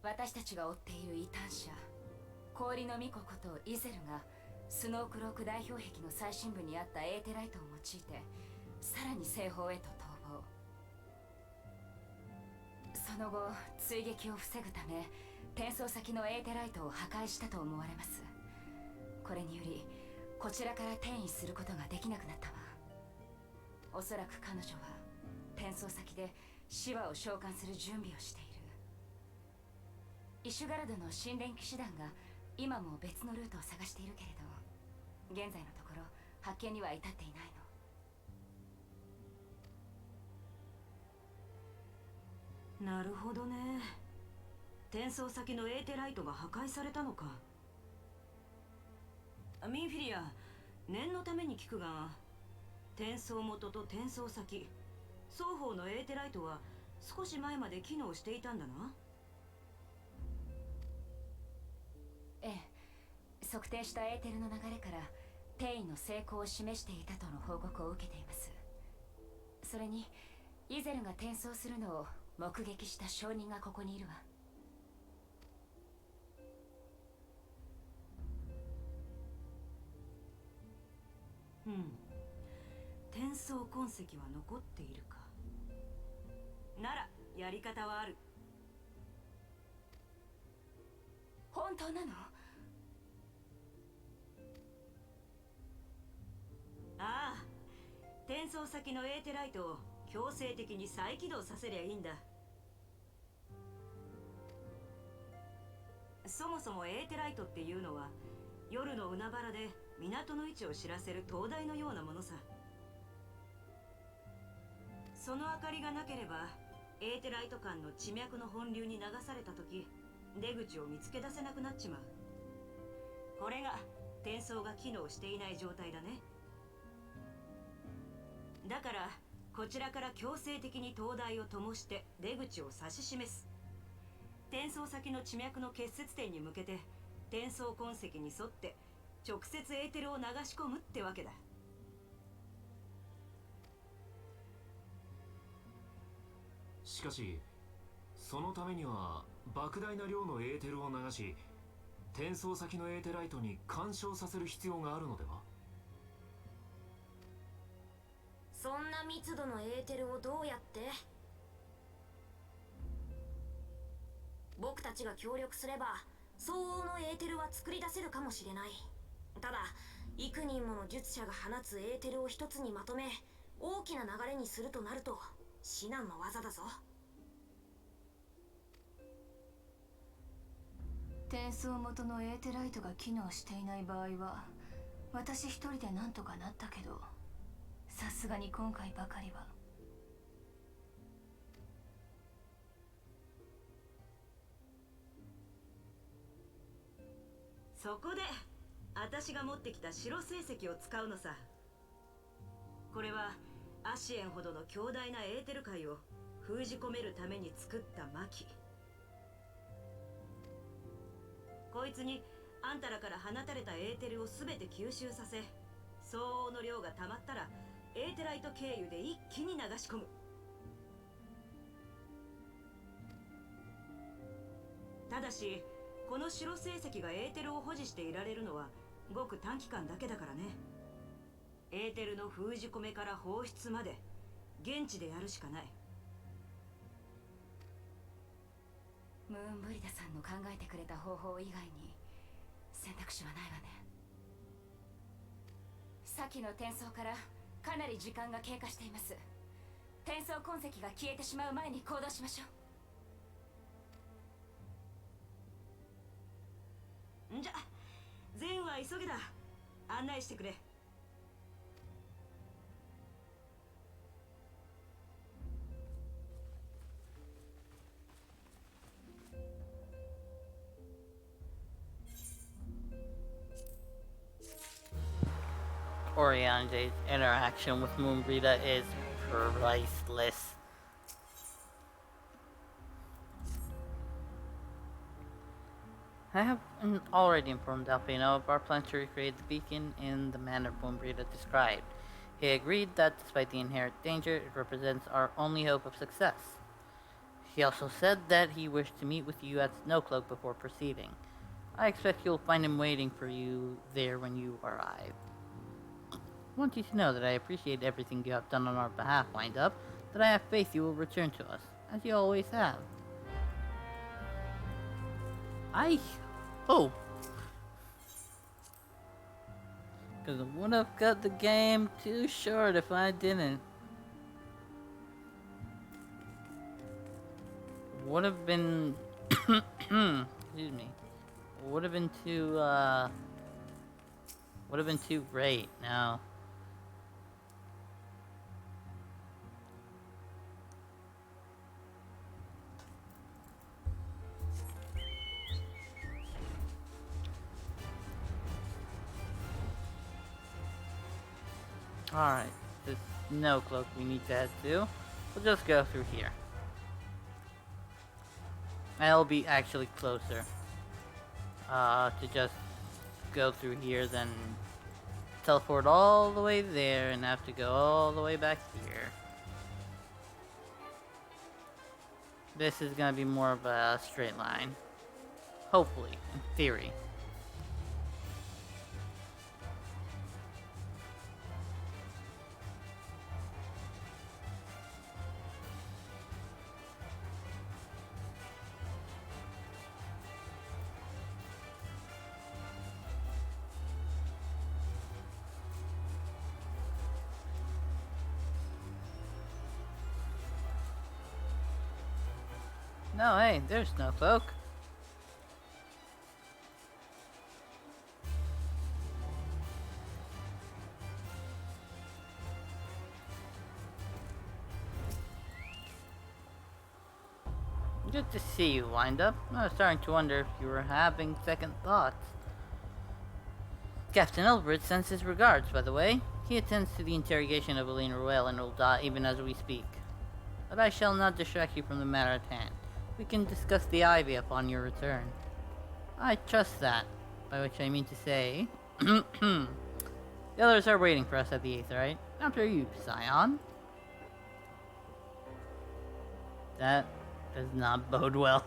私たちが追っている異端者氷の巫女ことイゼルがスノークローク代表壁の最深部にあったエーテライトを用いてさらに西方へと逃亡。その後追撃を防ぐため転送先のエーテライトを破壊したと思われます。これによりこちらから転移することができなくなったわ。おそらく彼女は転送先でシワを召喚する準備をしている。イシュガルドの神殿騎士団が今も別のルートを探しているけれど現在のところ発見には至っていないの。なるほどね。転送先のエーテライトが破壊されたのか。ミンフィリア、念のために聞くが、転送元と転送先双方のエーテライトは少し前まで機能していたんだな。ええ、測定したエーテルの流れから転移の成功を示していたとの報告を受けています。それにイゼルが転送するのを目撃した証人がここにいるわ。うん、転送痕跡は残っているか。ならやり方はある。本当なの？ああ、転送先のエーテライトを強制的に再起動させりゃいいんだ。そもそもエーテライトっていうのは夜の海原で港の位置を知らせる灯台のようなものさ。その明かりがなければエーテライト間の地脈の本流に流された時出口を見つけ出せなくなっちまう。これが転送が機能していない状態だね。だからこちらから強制的に灯台を灯して出口を指し示す。転送先の地脈の結節点に向けて転送痕跡に沿って直接エーテルを流し込むってわけだ。しかしそのためには莫大な量のエーテルを流し転送先のエーテライトに干渉させる必要があるのでは。そんな密度のエーテルをどうやって？僕たちが協力すれば相応のエーテルは作り出せるかもしれない。ただ幾人もの術者が放つエーテルを一つにまとめ大きな流れにするとなると至難の技だぞ。転送元のエーテライトが機能していない場合は私一人でなんとかなったけどさすがに今回ばかりは。そこで私が持ってきた白星石を使うのさ。これはアシエンほどの強大なエーテル界を封じ込めるために作った魔器。こいつにあんたらから放たれたエーテルを全て吸収させ相応の量が溜まったらエーテライト経由で一気に流し込む。ただしこの白星石がエーテルを保持していられるのはごく短期間だけだからね。エーテルの封じ込めから放出まで現地でやるしかない。ムーンブリダさんの考えてくれた方法以外に選択肢はないわね。先の転送からかなり時間が経過しています。転送痕跡が消えてしまう前に行動しましょんじゃ善は急げだ。案内してくれ。Oriande's interaction with Moonbrita is priceless. I have already informed Alpino of our plan to recreate the beacon in the manner Boombrita described. He agreed that despite the inherent danger, it represents our only hope of success. He also said that he wished to meet with you at Snowcloak before proceeding. I expect you'll find him waiting for you there when you arrive. I want you to know that I appreciate everything you have done on our behalf, Wind Up, that I have faith you will return to us, as you always have. I hope. Because I would have cut the game too short if I didn't. Would have been. Excuse me. Would have been too, would have been too great now. Alright, this snow cloak we need to head to. We'll just go through here. That'll be actually closer. To just go through here than teleport all the way there and have to go all the way back here. This is gonna be more of a straight line. Hopefully, in theory. No, hey, there's no cloak. Good to see you, Wind Up. I was starting to wonder if you were having second thoughts. Captain Elbert sends his regards, by the way. He attends to the interrogation of Aline Ruel and will die even as we speak. But I shall not distract you from the matter at hand. We can discuss the Ivy upon your return. I trust that, by which I mean to say... the others are waiting for us at the Aetheryte. After you, Scion. That does not bode well.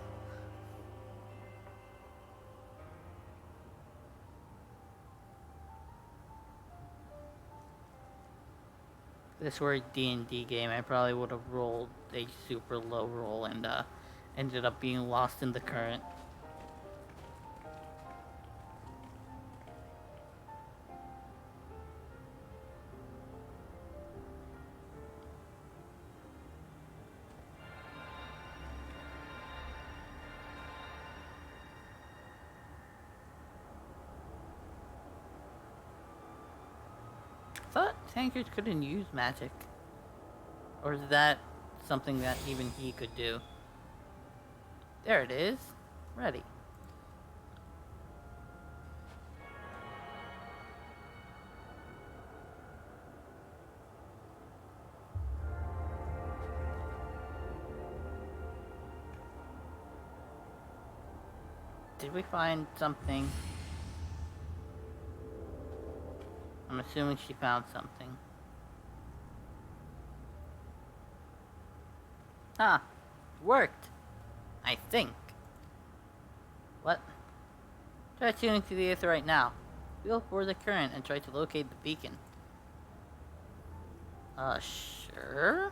If this were a D&D game, I probably would have rolled a super low roll and ended up being lost in the current. I thought tankers couldn't use magic. Or is that something that even he could do? There it is. Ready. Did we find something? I'm assuming she found something. Ah, worked. I think. What? Try tuning to the Aether right now. Feel for the current and try to locate the beacon. Sure?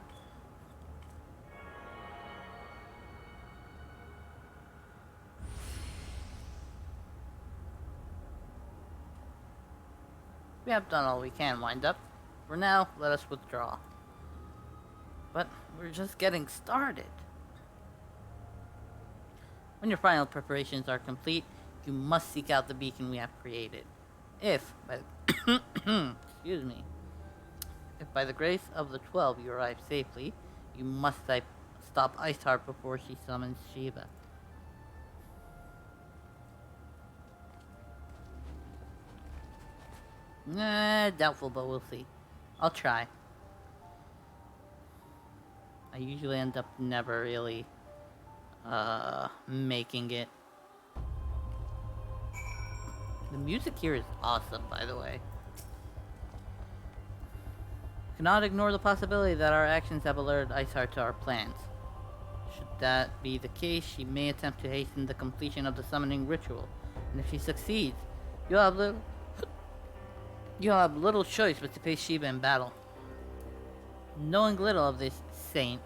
We have done all we can, Wind Up. For now, let us withdraw. But we're just getting started. When your final preparations are complete, you must seek out the beacon we have created. If, by excuse me, if by the grace of the 12 you arrive safely, you must stop Iceheart before she summons Shiva. Doubtful, but we'll see. I'll try. I usually end up never really, making it. The music here is awesome, by the way. Cannot ignore the possibility that our actions have alerted Iceheart to our plans. Should that be the case, she may attempt to hasten the completion of the summoning ritual, and if she succeeds, you'll have little choice but to face Shiva in battle. Knowing little of this saint,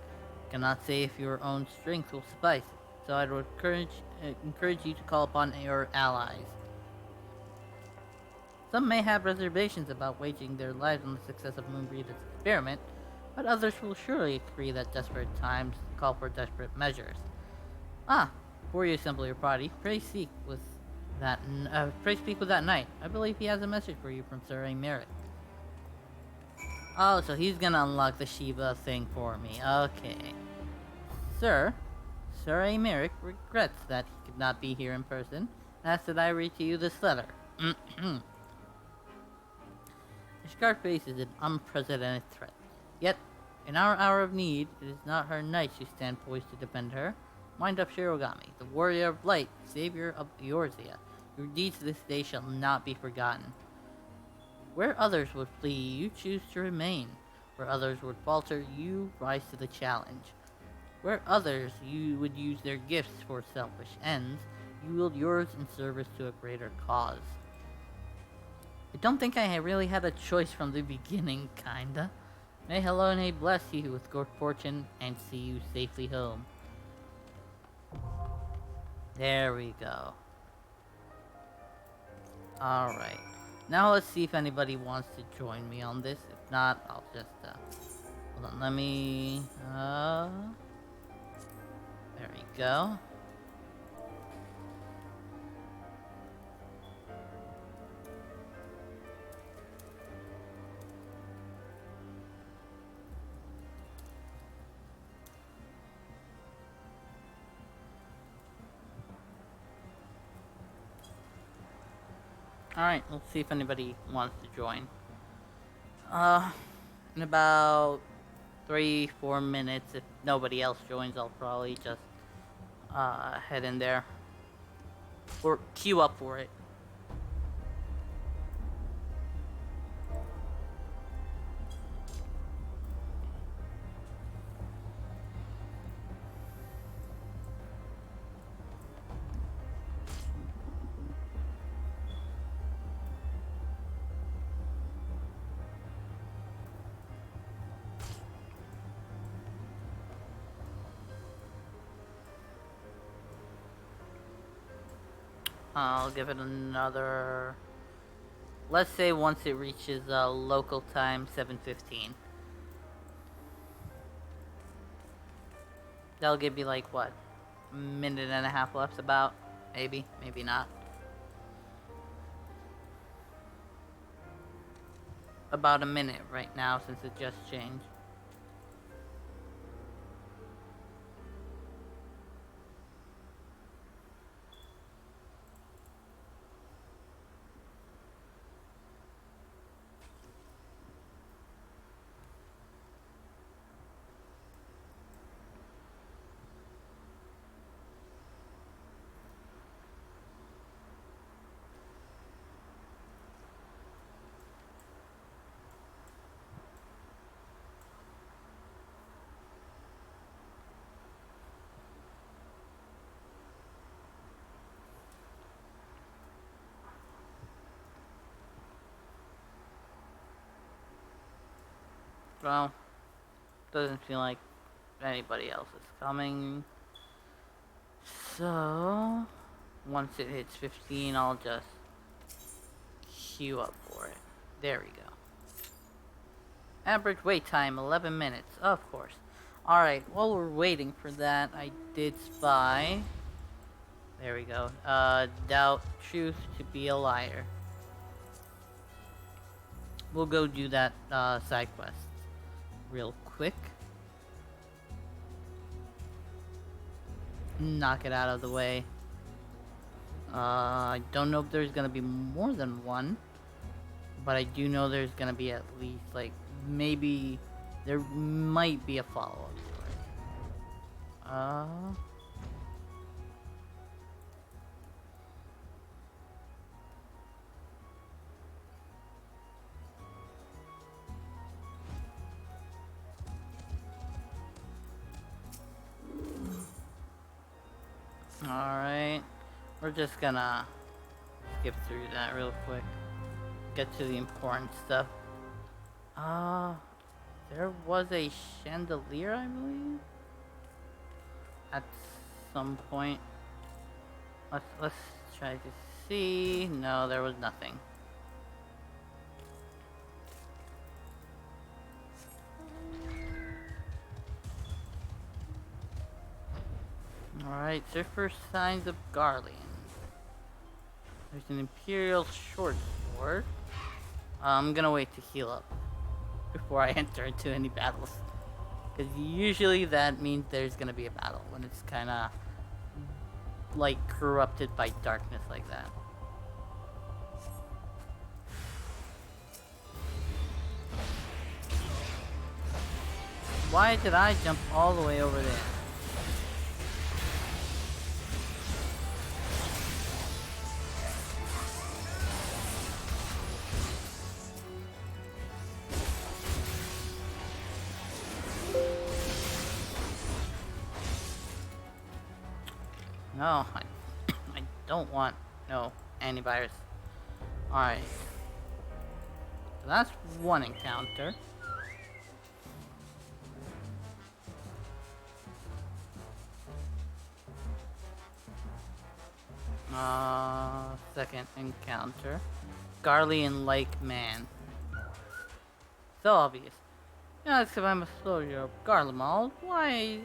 cannot say if your own strength will suffice, so I would encourage you to call upon your allies. Some may have reservations about waging their lives on the success of Moonbreeder's experiment, but others will surely agree that desperate times call for desperate measures. Before you assemble your party, pray speak with that knight. I believe he has a message for you from Sir Americ. Oh, so he's gonna unlock the Shiva thing for me. Okay. Sir Americ regrets that he could not be here in person, and asks that I read to you this letter. Ishgard faces an unprecedented threat. Yet, in our hour of need, it is not her knights who stand poised to defend her. Mind up, Shirogami, the warrior of light, savior of Eorzea. Your deeds this day shall not be forgotten. Where others would flee, you choose to remain. Where others would falter, you rise to the challenge. Where others would use their gifts for selfish ends, you wield yours in service to a greater cause. I don't think I really had a choice from the beginning, kinda. May Helone bless you with good fortune and see you safely home. There we go. Alright. Now let's see if anybody wants to join me on this. If not, I'll just, hold on, let me, there we go. Alright, let's see if anybody wants to join. In about 3-4 minutes, if nobody else joins, I'll probably just, head in there. Or queue up for it. I'll give it another... Let's say once it reaches local time 7:15. That'll give me like, what? A minute and a half left about? Maybe, maybe not. About a minute right now since it just changed. Well, doesn't feel like anybody else is coming. So, once it hits 15, I'll just queue up for it. There we go. Average wait time, 11 minutes, of course. Alright, while we're waiting for that, I did spy. There we go. Doubt truth to be a liar. We'll go do that side quest real quick. Knock it out of the way. I don't know if there's gonna be more than one, but I do know there's gonna be at least, like, maybe there might be a follow-up for it. we're just gonna skip through that real quick. Get to the important stuff. There was a chandelier, I believe, at some point. Let's try to see. No, there was nothing. Alright, search for signs of Garlean. There's an Imperial short sword. I'm gonna wait to heal up before I enter into any battles. Because usually that means there's gonna be a battle when it's kinda like corrupted by darkness like that. Why did I jump all the way over there? No, I don't want no antivirus. Alright. So that's one encounter. Second encounter. Garlean-like man. So obvious. Ask if I'm a soldier of Garlemald. Why,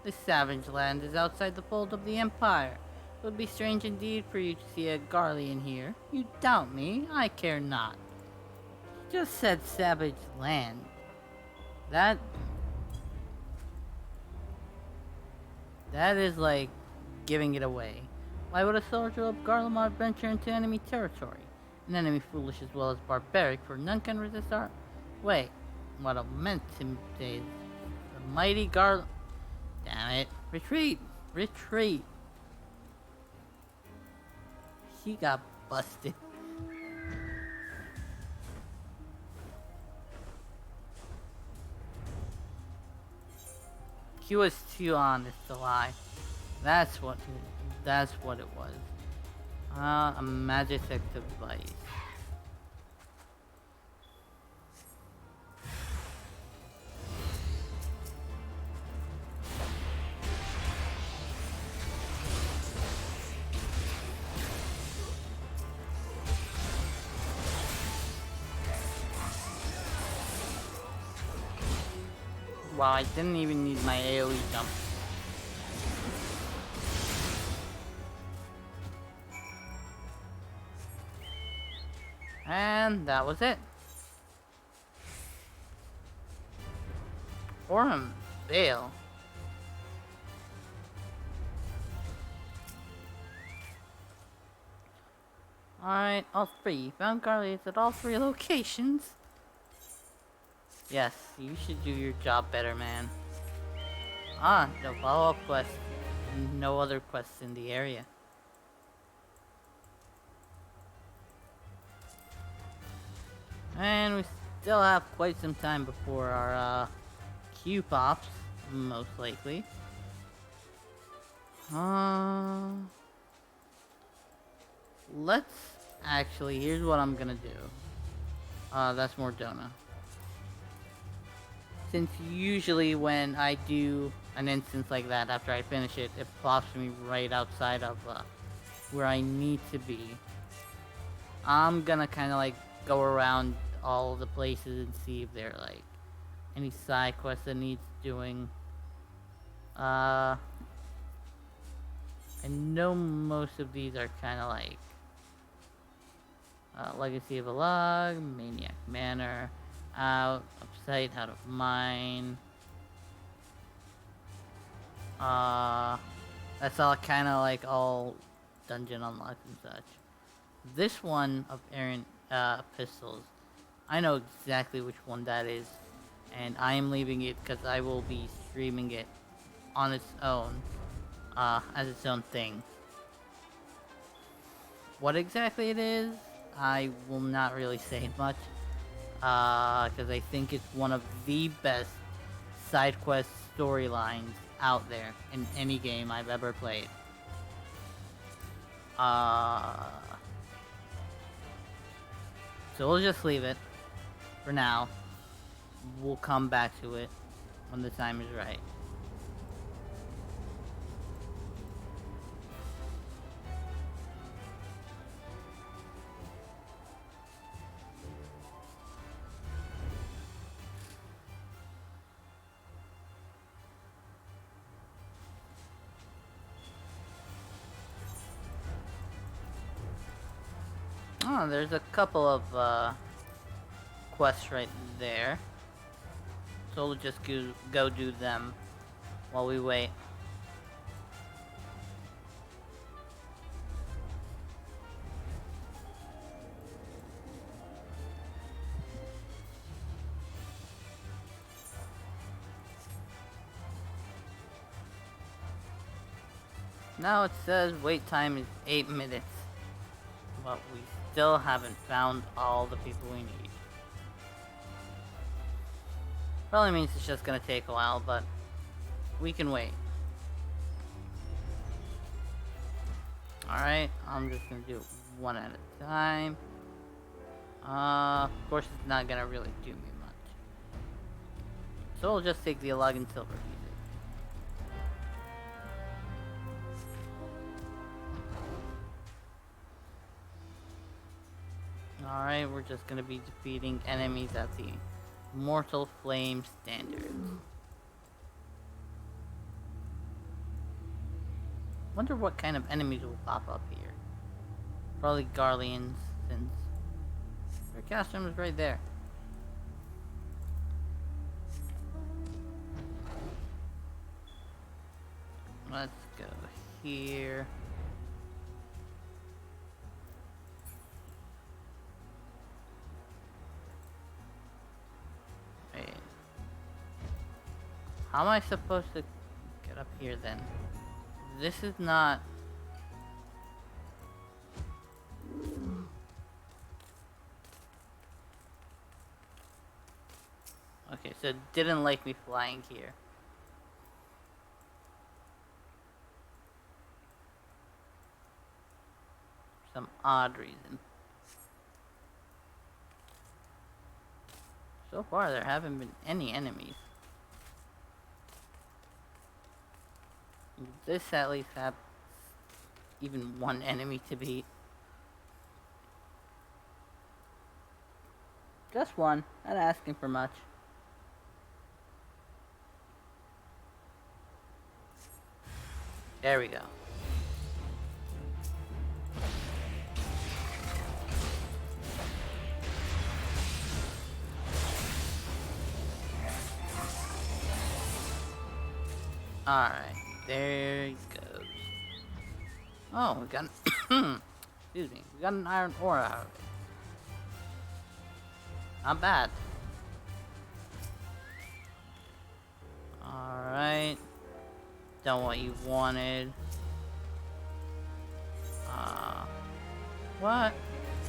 this savage land is outside the fold of the Empire. It would be strange indeed for you to see a Garlean here. You doubt me? I care not. You just said savage land. That is like giving it away. Why would a soldier of Garlemald venture into enemy territory? An enemy foolish as well as barbaric, for none can resist our... Wait, what I meant to say is the mighty Damn it. Retreat! Retreat! He got busted. He was too honest to lie. That's what it was. A Magitech device. Wow, I didn't even need my AoE jump. And that was it. Orem Vale. Alright, all three. Found Garleans at all three locations. Yes, you should do your job better, man. Ah, no follow-up quest. No other quests in the area. And we still have quite some time before our Q pops, most likely. Let's actually, here's what I'm gonna do. That's Mordona. Since usually when I do an instance like that after I finish it, it plops me right outside of where I need to be. I'm gonna kind of like go around all the places and see if there are like any side quests that needs doing. I know most of these are kind of like Legacy of a Log, Maniac Manor, Out of Sight, Out of Mind. That's all kind of like all dungeon unlocks and such. This one of errant pistols, I know exactly which one that is, and I am leaving it because I will be streaming it on its own, as its own thing. What exactly it is, I will not really say much, because I think it's one of the best side quest storylines out there in any game I've ever played. Uh, so we'll just leave it for now. We'll come back to it when the time is right. Oh, there's a couple of quests right there. So we'll just go do them while we wait. Now it says wait time is 8 minutes. But we still haven't found all the people we need. Probably means it's just gonna take a while, but we can wait. Alright, I'm just gonna do it one at a time. Of course it's not gonna really do me much. So we'll just take the Alagan Silver pieces. Alright, we're just gonna be defeating enemies at the Mortal Flame standard. Wonder what kind of enemies will pop up here. Probably Garleans, since their cast room is right there. Let's go here. Wait. How am I supposed to get up here then? This is not... Okay, so it didn't like me flying here. For some odd reason. So far, there haven't been any enemies. This at least has even one enemy to beat. Just one, not asking for much. There we go. Alright, there he goes. Oh, we got excuse me, we got an iron ore out of it. Not bad. Alright. Done what you wanted. What?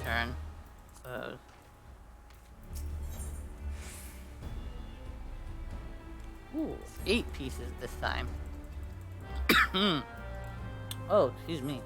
Turn. Close. Ooh, 8 pieces this time. Oh, excuse me.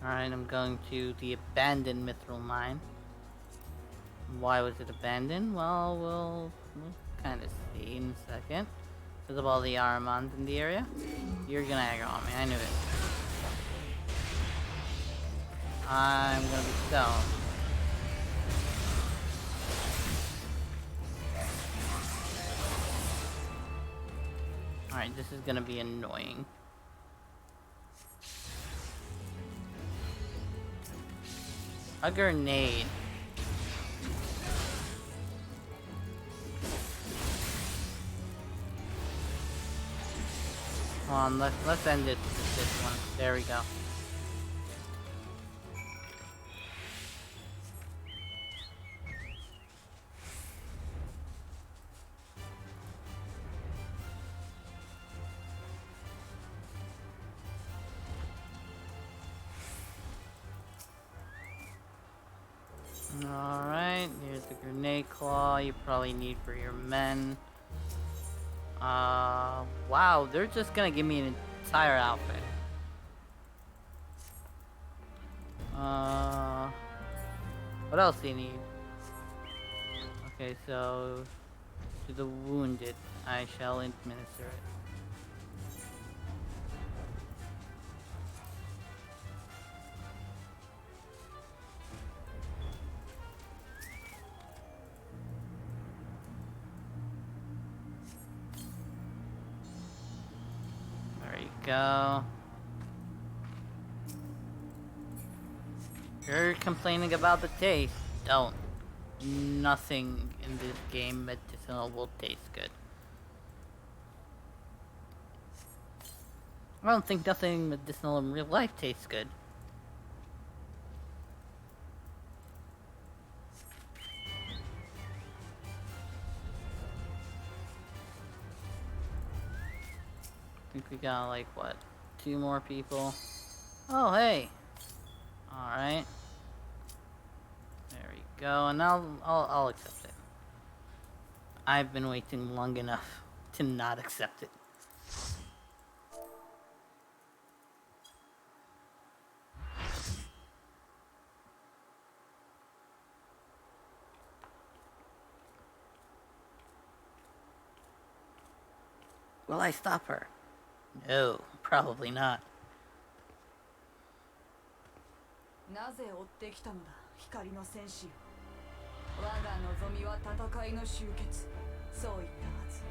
Alright, I'm going to the abandoned mithril mine. Why was it abandoned? Well, we'll kind of see in a second. Because of all the Aramons in the area. You're gonna aggro on me, I knew it. I'm gonna be stoned. Alright, this is gonna be annoying. A grenade. Come on, let's end it with this one. There we go. Alright, here's the grenade claw you probably need for your men. Wow, they're just gonna give me an entire outfit. What else do you need? Okay, so to the wounded, I shall administer it. There you go. You're complaining about the taste. Don't. Nothing in this game medicinal will taste good. I don't think nothing medicinal in real life tastes good. I think we got like what? 2 more people. Oh hey. Alright. There we go, and I'll accept it. I've been waiting long enough to not accept it. Will I stop her? No, probably not. なぜ追ってきたのだ光の戦士よ。我が望みは戦いの終結。そう言ったはず。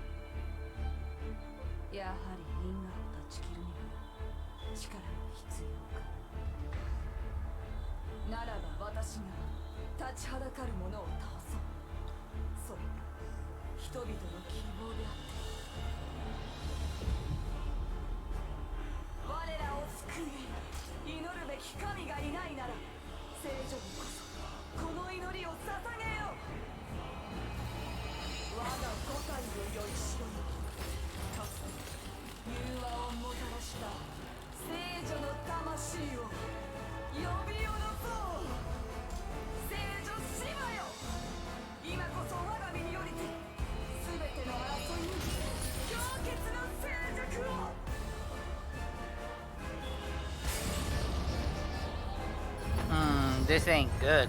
やはり因果を断ち切るには力が必要か。ならば私が立ちはだかる者を倒そう。それが人々の希望であって。我らを救え。祈るべき神がいないなら聖女にこそこの祈りを捧げよう。我が五体をよりしろにかつて融和をもたらした聖女の魂を呼び寄ろそう。聖女シマよ、今こそ我が身によりて全ての争いに強決の静寂を。This ain't good.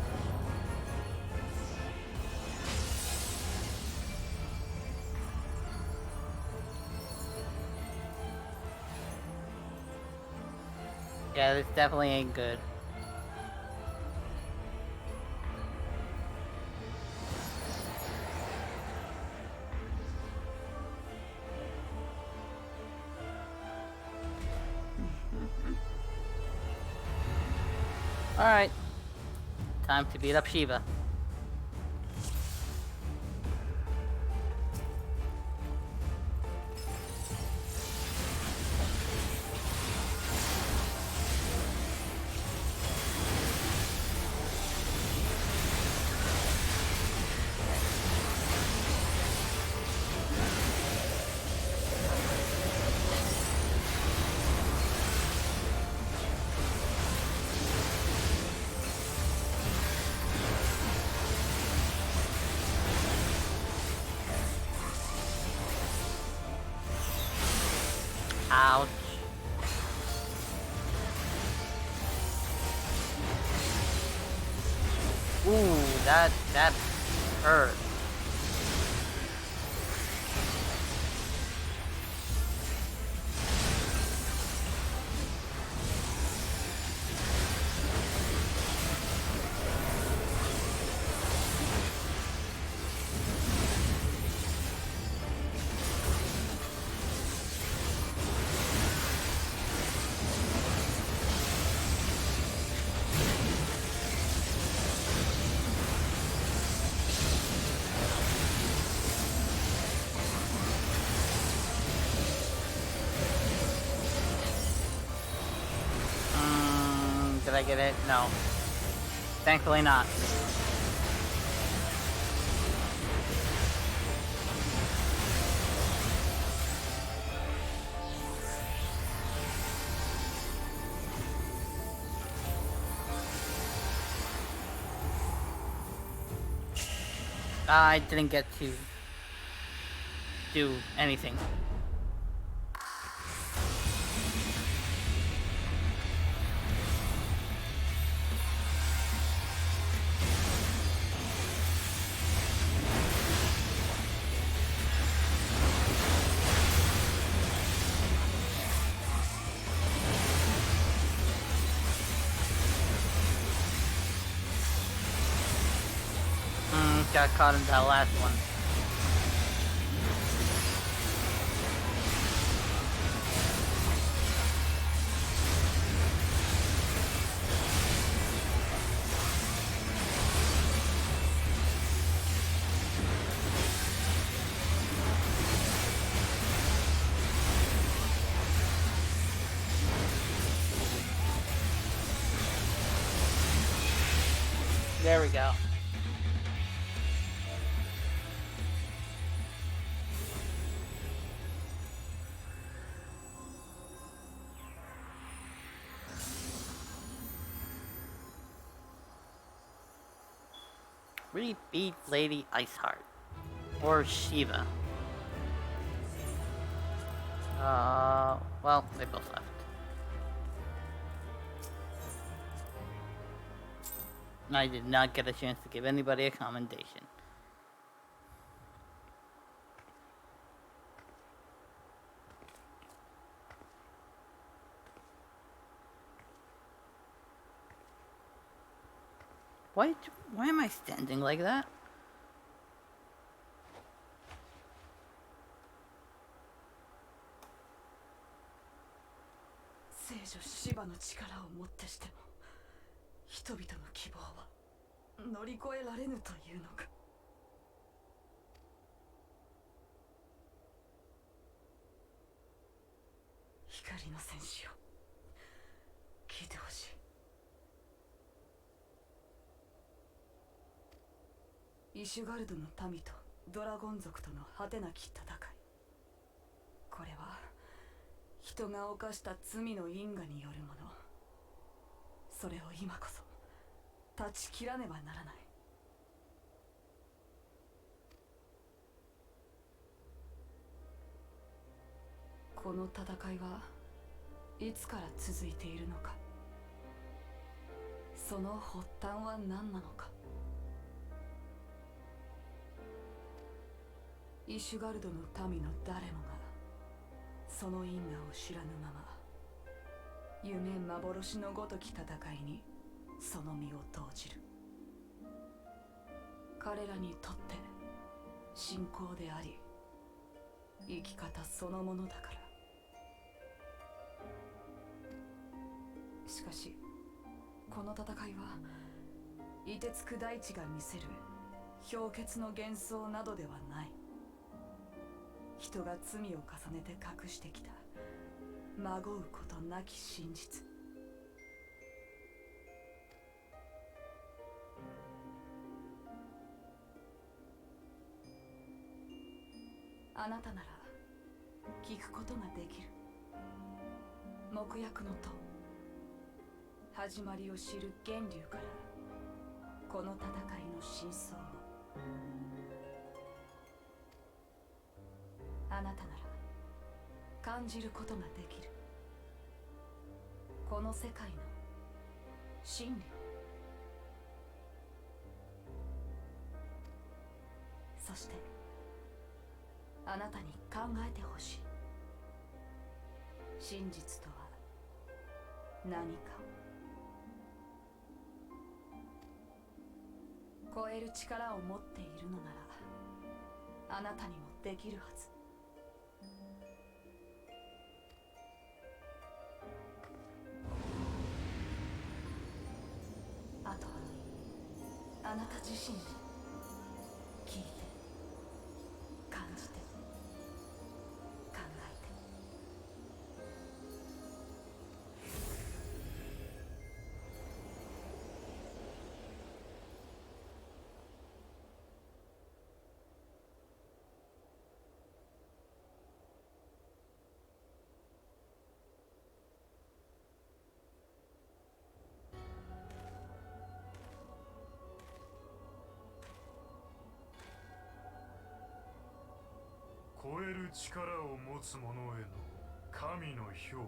Yeah, this definitely ain't good. Alright. Time to beat up Shiva. Ouch. Ooh, that hurt. Did I get it? No. Thankfully not. I didn't get to do anything. Got caught in that last one. There we go. Really beat Lady Iceheart. Or Shiva. Well, they both left. I did not get a chance to give anybody a commendation. Why am I standing like that? 聖女シバの力をもってしても人々の希望は乗り越えられぬというのか。光の戦士よ、聞いてほしい。イシュガルドの民とドラゴン族との果てなき戦い、これは人が犯した罪の因果によるもの。それを今こそ断ち切らねばならない。この戦いはいつから続いているのか。その発端は何なのか。イシュガルドの民の誰もがその因果を知らぬまま夢幻のごとき戦いにその身を投じる。彼らにとって信仰であり生き方そのものだから。しかしこの戦いは凍てつく大地が見せる氷結の幻想などではない。人が罪を重ねて隠してきたまごうことなき真実。あなたなら聞くことができる。黙薬の塔、始まりを知る源流からこの戦いの真相を。あなたなら感じることができる。この世界の真理を。そしてあなたに考えてほしい。真実とは何かを超える力を持っているのならあなたにもできるはず。あとはあなた自身で聞いて感じて考えて。超える力を持つ者への神の憑依。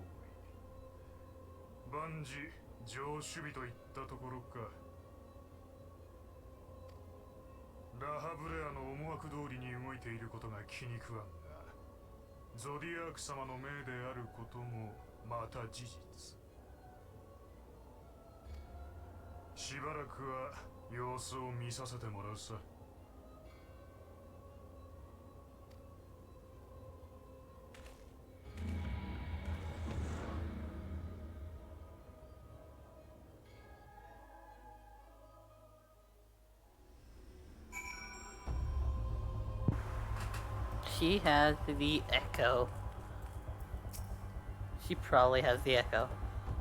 万事上守備といったところか。ラハブレアの思惑通りに動いていることが気に食わんが、ゾディアーク様の命であることもまた事実。しばらくは様子を見させてもらうさ。She has the echo. She probably has the echo.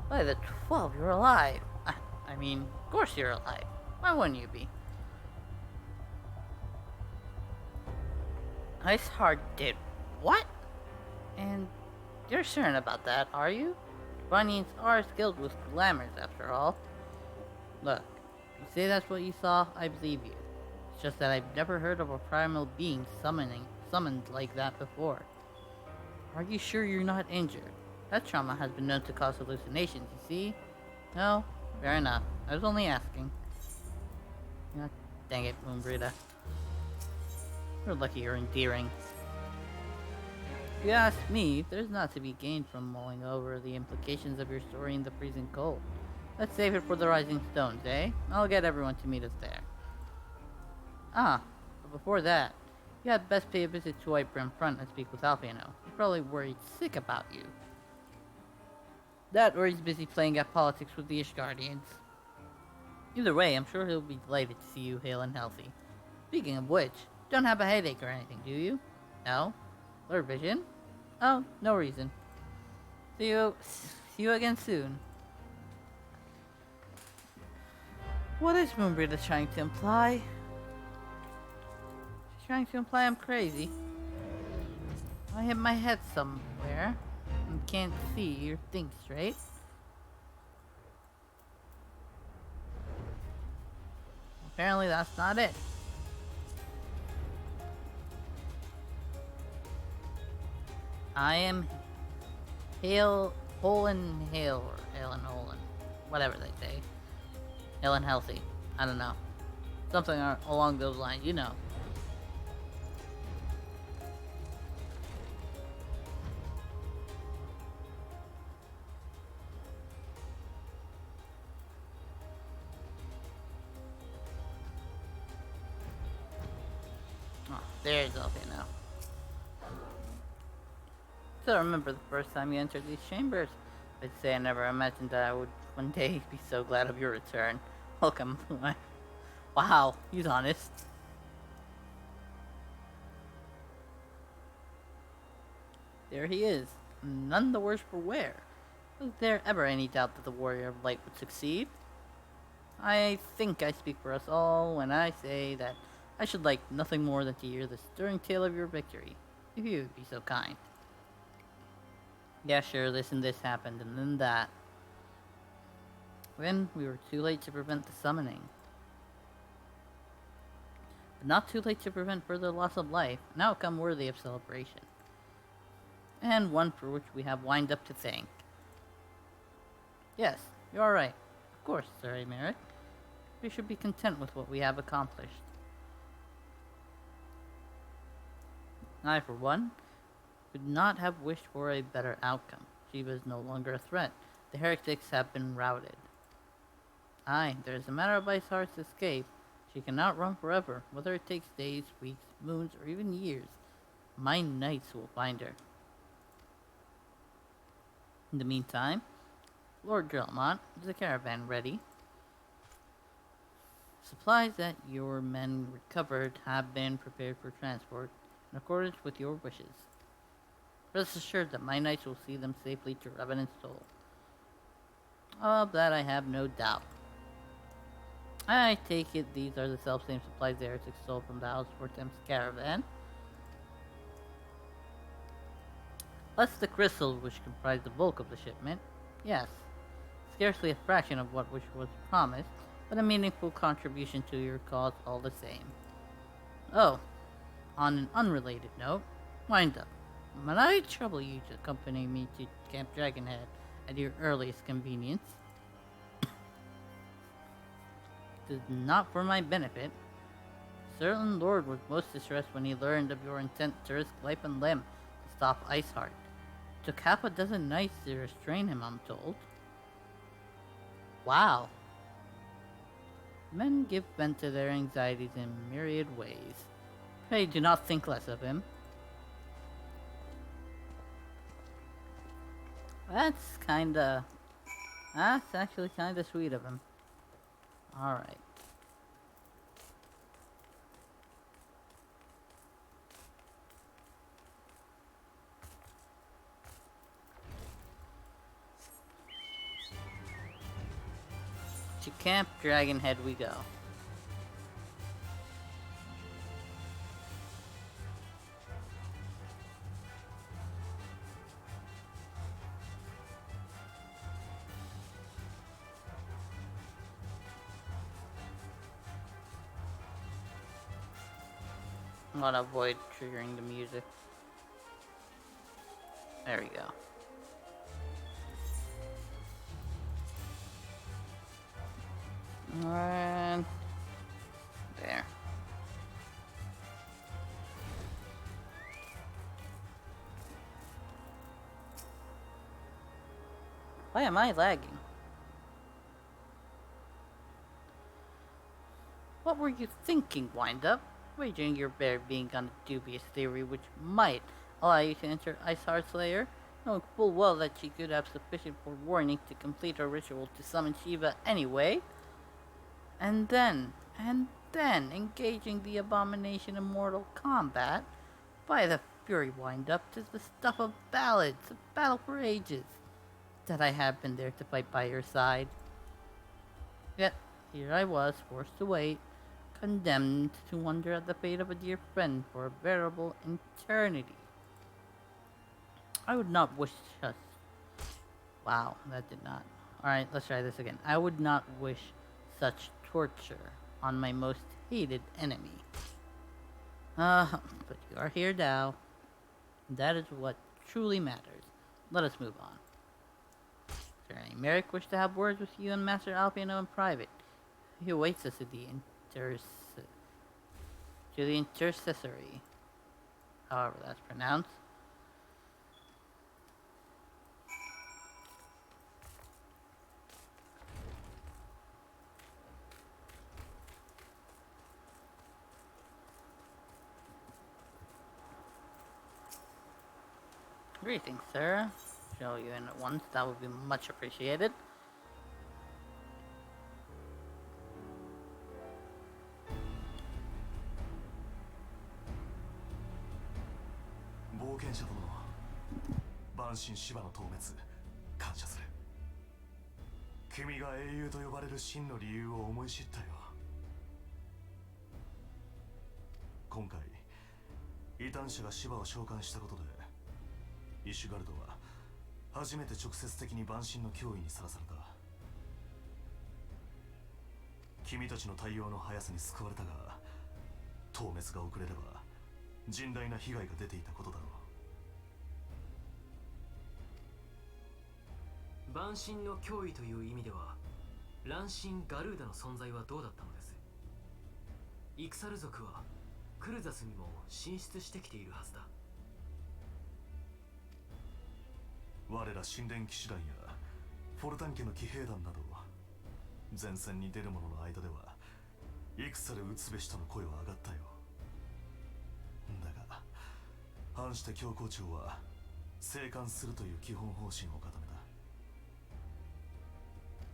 By the 12, you're alive. I mean, of course you're alive. Why wouldn't you be? Iceheart did what? And you're certain about that, are you? Bunnies are skilled with glamours, after all. Look, you say that's what you saw, I believe you. It's just that I've never heard of a primal being summoned like that before. Are you sure you're not injured? That trauma has been known to cause hallucinations, you see? No? Fair enough. I was only asking. God dang it, Moonbrita. You're lucky you're endearing. If you ask me, there's not to be gained from mulling over the implications of your story in the freezing cold. Let's save it for the Rising Stones, eh? I'll get everyone to meet us there. Ah, but before that, you had best pay a visit to Whitebrim Front and speak with Alfiano. He's probably worried sick about you. That or he's busy playing at politics with the Ishgardians. Either way, I'm sure he'll be delighted to see you hale and healthy. Speaking of which, don't have a headache or anything, do you? No? Blurred vision? Oh, no reason. See you again soon. What is Moonbrita trying to imply? She's trying to imply I'm crazy. I hit my head somewhere and can't see or think straight. Apparently that's not it. I am whole and hale, or hale and whole and whatever they say. Hale and healthy. I don't know. Something along those lines, you know. Oh, there's Elfie now. Still remember the first time you entered these chambers. I'd say I never imagined that I would one day be so glad of your return. Welcome. Wow, he's honest. There he is, none the worse for wear. Was there ever any doubt that the Warrior of Light would succeed? I think I speak for us all when I say that I should like nothing more than to hear the stirring tale of your victory, if you would be so kind. Yeah, sure, this and this happened, and then that. Then we were too late to prevent the summoning. But not too late to prevent further loss of life, an outcome worthy of celebration. And one for which we have wind up to thank. Yes, you are right. Of course, Sir Emeric. We should be content with what we have accomplished. I, for one, could not have wished for a better outcome. Shiva is no longer a threat. The heretics have been routed. Aye, there is a matter of Iceheart's escape. She cannot run forever, whether it takes days, weeks, moons, or even years. My knights will find her. In the meantime, Lord Drelmont, is the caravan ready? Supplies that your men recovered have been prepared for transport in accordance with your wishes. Rest assured that my knights will see them safely to Revenant's Toll. Of that I have no doubt. I take it these are the self-same supplies the heretics stole from the House Fortem's caravan. Plus the crystals which comprise the bulk of the shipment. Yes, scarcely a fraction of what which was promised, but a meaningful contribution to your cause all the same. Oh, on an unrelated note, Wind up. Might I trouble you to accompany me to Camp Dragonhead at your earliest convenience? It is not for my benefit. A certain lord was most distressed when he learned of your intent to risk life and limb to stop Iceheart. It took half a dozen nights to restrain him, I'm told. Wow. Men give vent to their anxieties in myriad ways. Pray do not think less of him. That's actually kinda sweet of him. Alright. To Camp Dragonhead we go. I'm gonna avoid triggering the music. There we go. And there. Why am I lagging? What were you thinking, Wind-Up? Wagering your bear being on a dubious theory which might allow you to enter Iceheart's lair, knowing full well that she could have sufficient forewarning to complete her ritual to summon Shiva anyway, and then engaging the abomination in mortal combat. By the fury, Wind-Up, 'tis the stuff of ballads, a battle for ages, that I have been there to fight by your side. Yet, here I was, forced to wait, condemned to wonder at the fate of a dear friend for a veritable eternity. I would not wish us... Wow, that did not... Alright, let's try this again. I would not wish such torture on my most hated enemy. But you are here now. That is what truly matters. Let us move on. Sir Merrick wished to have words with you and Master Alpiano in private. He awaits us at the intercessory, however that's pronounced. Greetings, sir. Show you in at once, that would be much appreciated.万神の脅威という意味では乱神ガルーダの存在はどうだったのです？イクサル族はクルザスにも進出してきているはずだ。我ら神殿騎士団やフォルタン家の騎兵団など前線に出る者の間では戦で討つべしとの声は上がったよ。だが反して教皇庁は静観するという基本方針を固めた。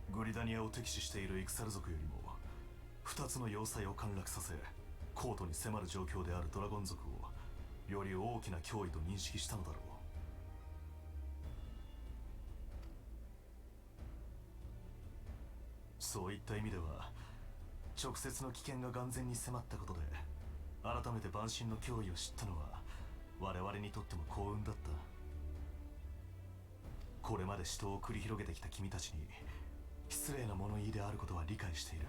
グリダニアを敵視しているイクサル族よりも2つの要塞を陥落させコートに迫る状況であるドラゴン族をより大きな脅威と認識したのだろう。そういった意味では直接の危険が眼前に迫ったことで改めて万神の脅威を知ったのは我々にとっても幸運だった。これまで死闘を繰り広げてきた君たちに失礼な物言いであることは理解している。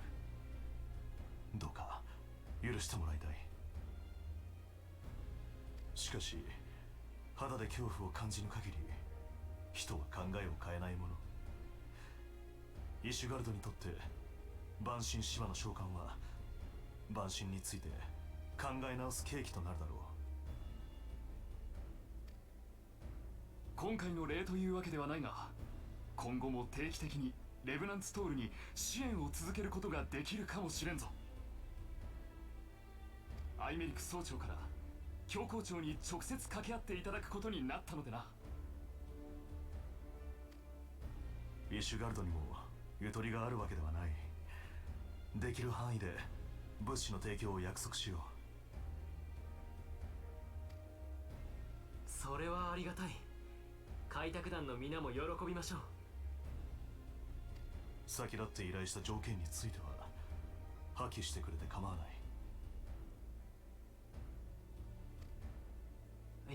どうか許してもらいたい。しかし肌で恐怖を感じぬ限り人は考えを変えないもの。イシュガルドにとって万神シバの召喚は万神について考え直す契機となるだろう。今回の例というわけではないが、今後も定期的にレブナンツトールに支援を続けることができるかもしれんぞ。アイメリク総長から教皇庁に直接掛け合っていただくことになったのでな。イシュガルドにもゆとりがあるわけではない。できる範囲で物資の提供を約束しよう。それはありがたい。開拓団の皆も喜びましょう。先立って依頼した条件については破棄してくれて構わない。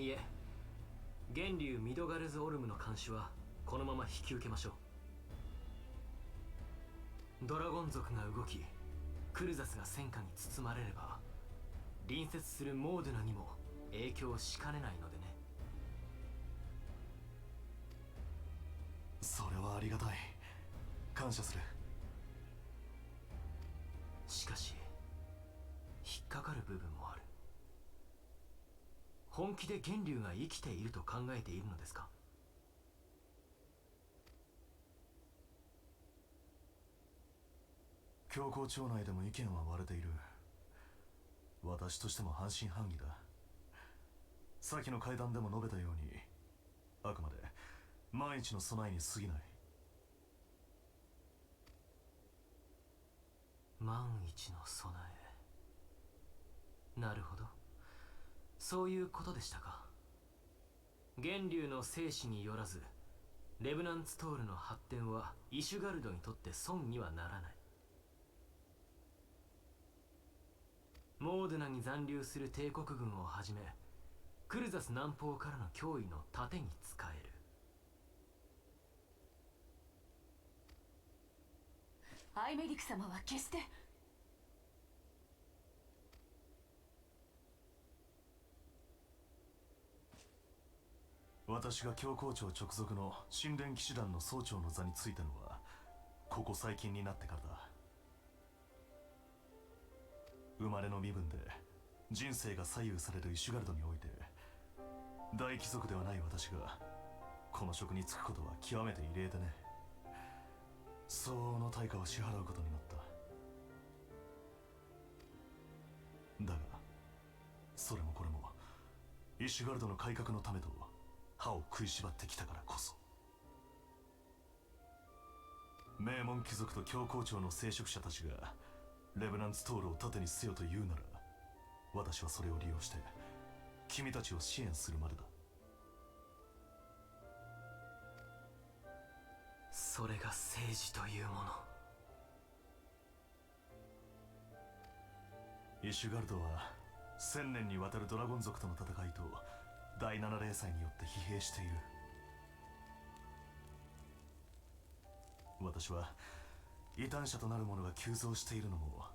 いえ、源流ミドガルズ・オルムの監視はこのまま引き受けましょう。ドラゴン族が動き、クルザスが戦火に包まれれば隣接するモードゥナにも影響しかねないのでね。それはありがたい。感謝する。しかし引っかかる部分もある。本気で源流が生きていると考えているのですか？教皇庁内でも意見は割れている。私としても半信半疑だ。先の会談でも述べたように、あくまで万一の備えに過ぎない。万一の備え。なるほど、そういうことでしたか。源流の生死によらずレブナンツトールの発展はイシュガルドにとって損にはならない。モードゥナに残留する帝国軍をはじめクルザス南方からの脅威の盾に使える。アイメリク様は決して。私が教皇庁直属の神殿騎士団の総長の座に就いたのはここ最近になってからだ。生まれの身分で人生が左右されるイシュガルドにおいて大貴族ではない私がこの職に就くことは極めて異例でね。相応の対価を支払うことになった。だがそれもこれもイシュガルドの改革のためと歯を食いしばってきたからこそ。名門貴族と教皇庁の聖職者たちがレブナンツトールを盾にせよと言うなら、私はそれを利用して君たちを支援するまでだ。それが政治というもの。イシュガルドは1000年にわたるドラゴン族との戦いと第7霊祭によって疲弊している。私は異端者となる者が急増しているのも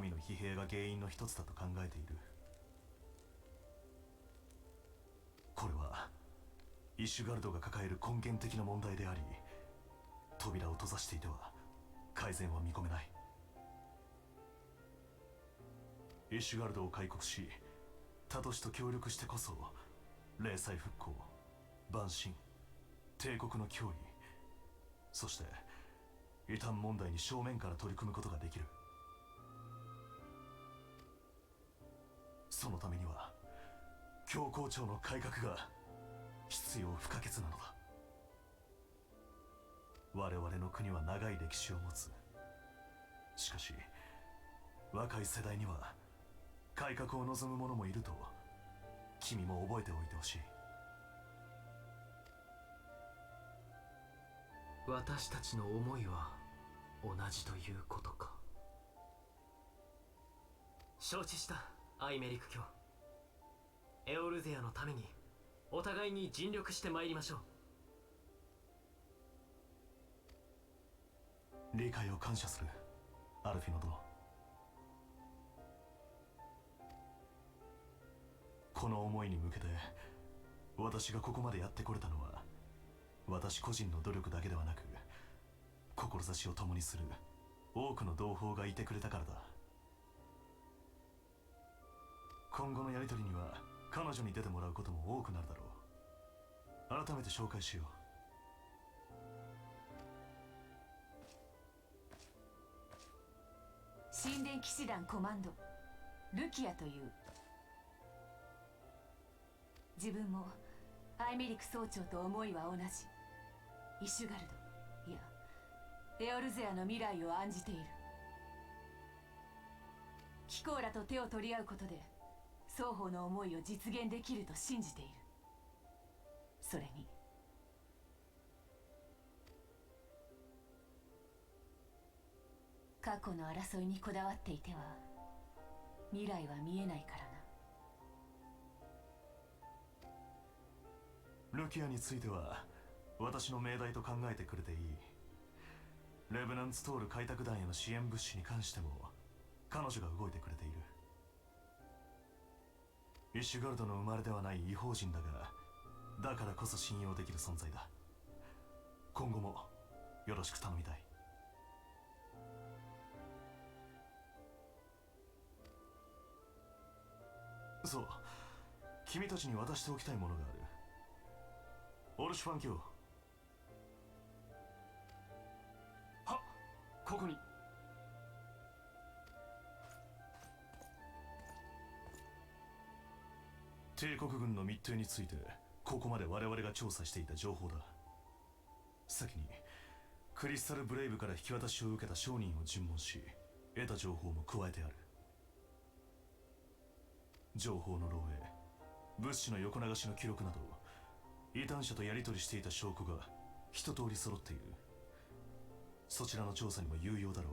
民の疲弊が原因の一つだと考えている。これはイシュガルドが抱える根源的な問題であり、扉を閉ざしていては改善は見込めない。イシュガルドを開国し他都市と協力してこそ霊祭復興、万神、帝国の脅威、そして異端問題に正面から取り組むことができる。そのためには教皇庁の改革が必要不可欠なのだ。我々の国は長い歴史を持つ。しかし若い世代には改革を望む者もいると君も覚えておいてほしい。私たちの思いは同じということか。承知した、アイメリク卿。エオルゼアのためにお互いに尽力してまいりましょう。理解を感謝する、アルフィノ殿。この思いに向けて私がここまでやってこれたのは私個人の努力だけではなく志を共にする多くの同胞がいてくれたからだ。今後のやり取りには彼女に出てもらうことも多くなるだろう。改めて紹介しよう。神殿騎士団コマンドルキアという。自分もアイメリク総長と思いは同じ。イシュガルド、いやエオルゼアの未来を案じている。貴公らと手を取り合うことで双方の思いを実現できると信じている。それに過去の争いにこだわっていては未来は見えないからな。う。ルキアについては私の命題と考えてくれていい。レブナンツトール開拓団への支援物資に関しても彼女が動いてくれている。イシュガルドの生まれではない異邦人だが、だからこそ信用できる存在だ。今後もよろしく頼みたい。そう、君たちに渡しておきたいものがある。オルシュファン卿。は、ここに。帝国軍の密偵についてここまで我々が調査していた情報だ。先にクリスタルブレイブから引き渡しを受けた商人を尋問し得た情報も加えてある。情報の漏洩、物資の横流しの記録など異端者とやり取りしていた証拠が一通り揃っている。そちらの調査にも有用だろ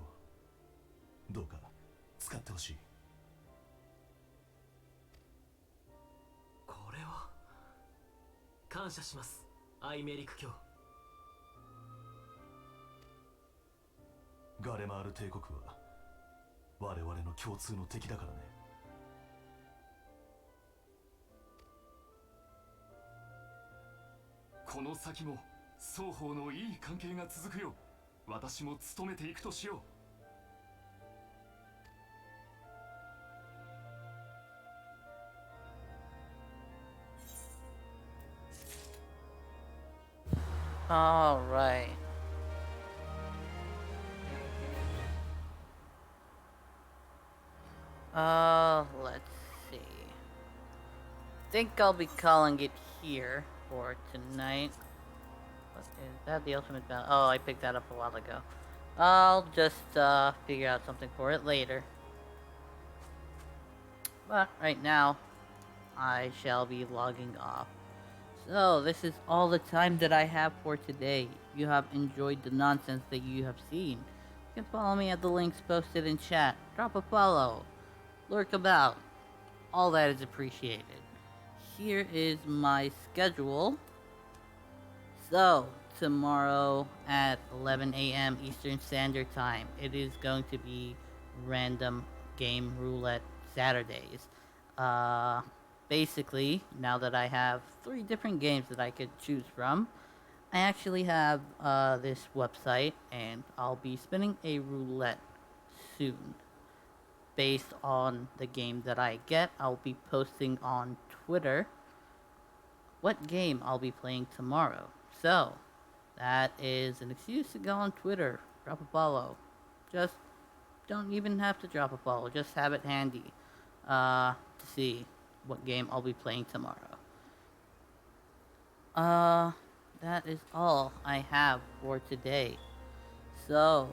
う。どうか使ってほしい。これは感謝します、アイメリク卿。ガレマール帝国は我々の共通の敵だからね。この先も双方のいい関係が続くよう私も努めていくとしよう。Alright. Let's see. Think I'll be calling it here for tonight. What is that? The ultimate battle? Oh, I picked that up a while ago. I'll just figure out something for it later. But right now, I shall be logging off. So, this is all the time that I have for today. If you have enjoyed the nonsense that you have seen, you can follow me at the links posted in chat. Drop a follow. Lurk about. All that is appreciated. Here is my schedule. So, tomorrow at 11 a.m. Eastern Standard Time, it is going to be random game roulette Saturdays. Basically, now that I have 3 different games that I could choose from, I actually have this website, and I'll be spinning a roulette soon. Based on the game that I get, I'll be posting on Twitter what game I'll be playing tomorrow. So, that is an excuse to go on Twitter, drop a follow. Just don't even have to drop a follow, just have it handy to see what game I'll be playing tomorrow. That is all I have for today. So,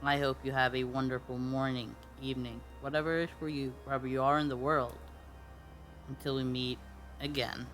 I hope you have a wonderful morning, evening, whatever it is for you, wherever you are in the world. Until we meet again.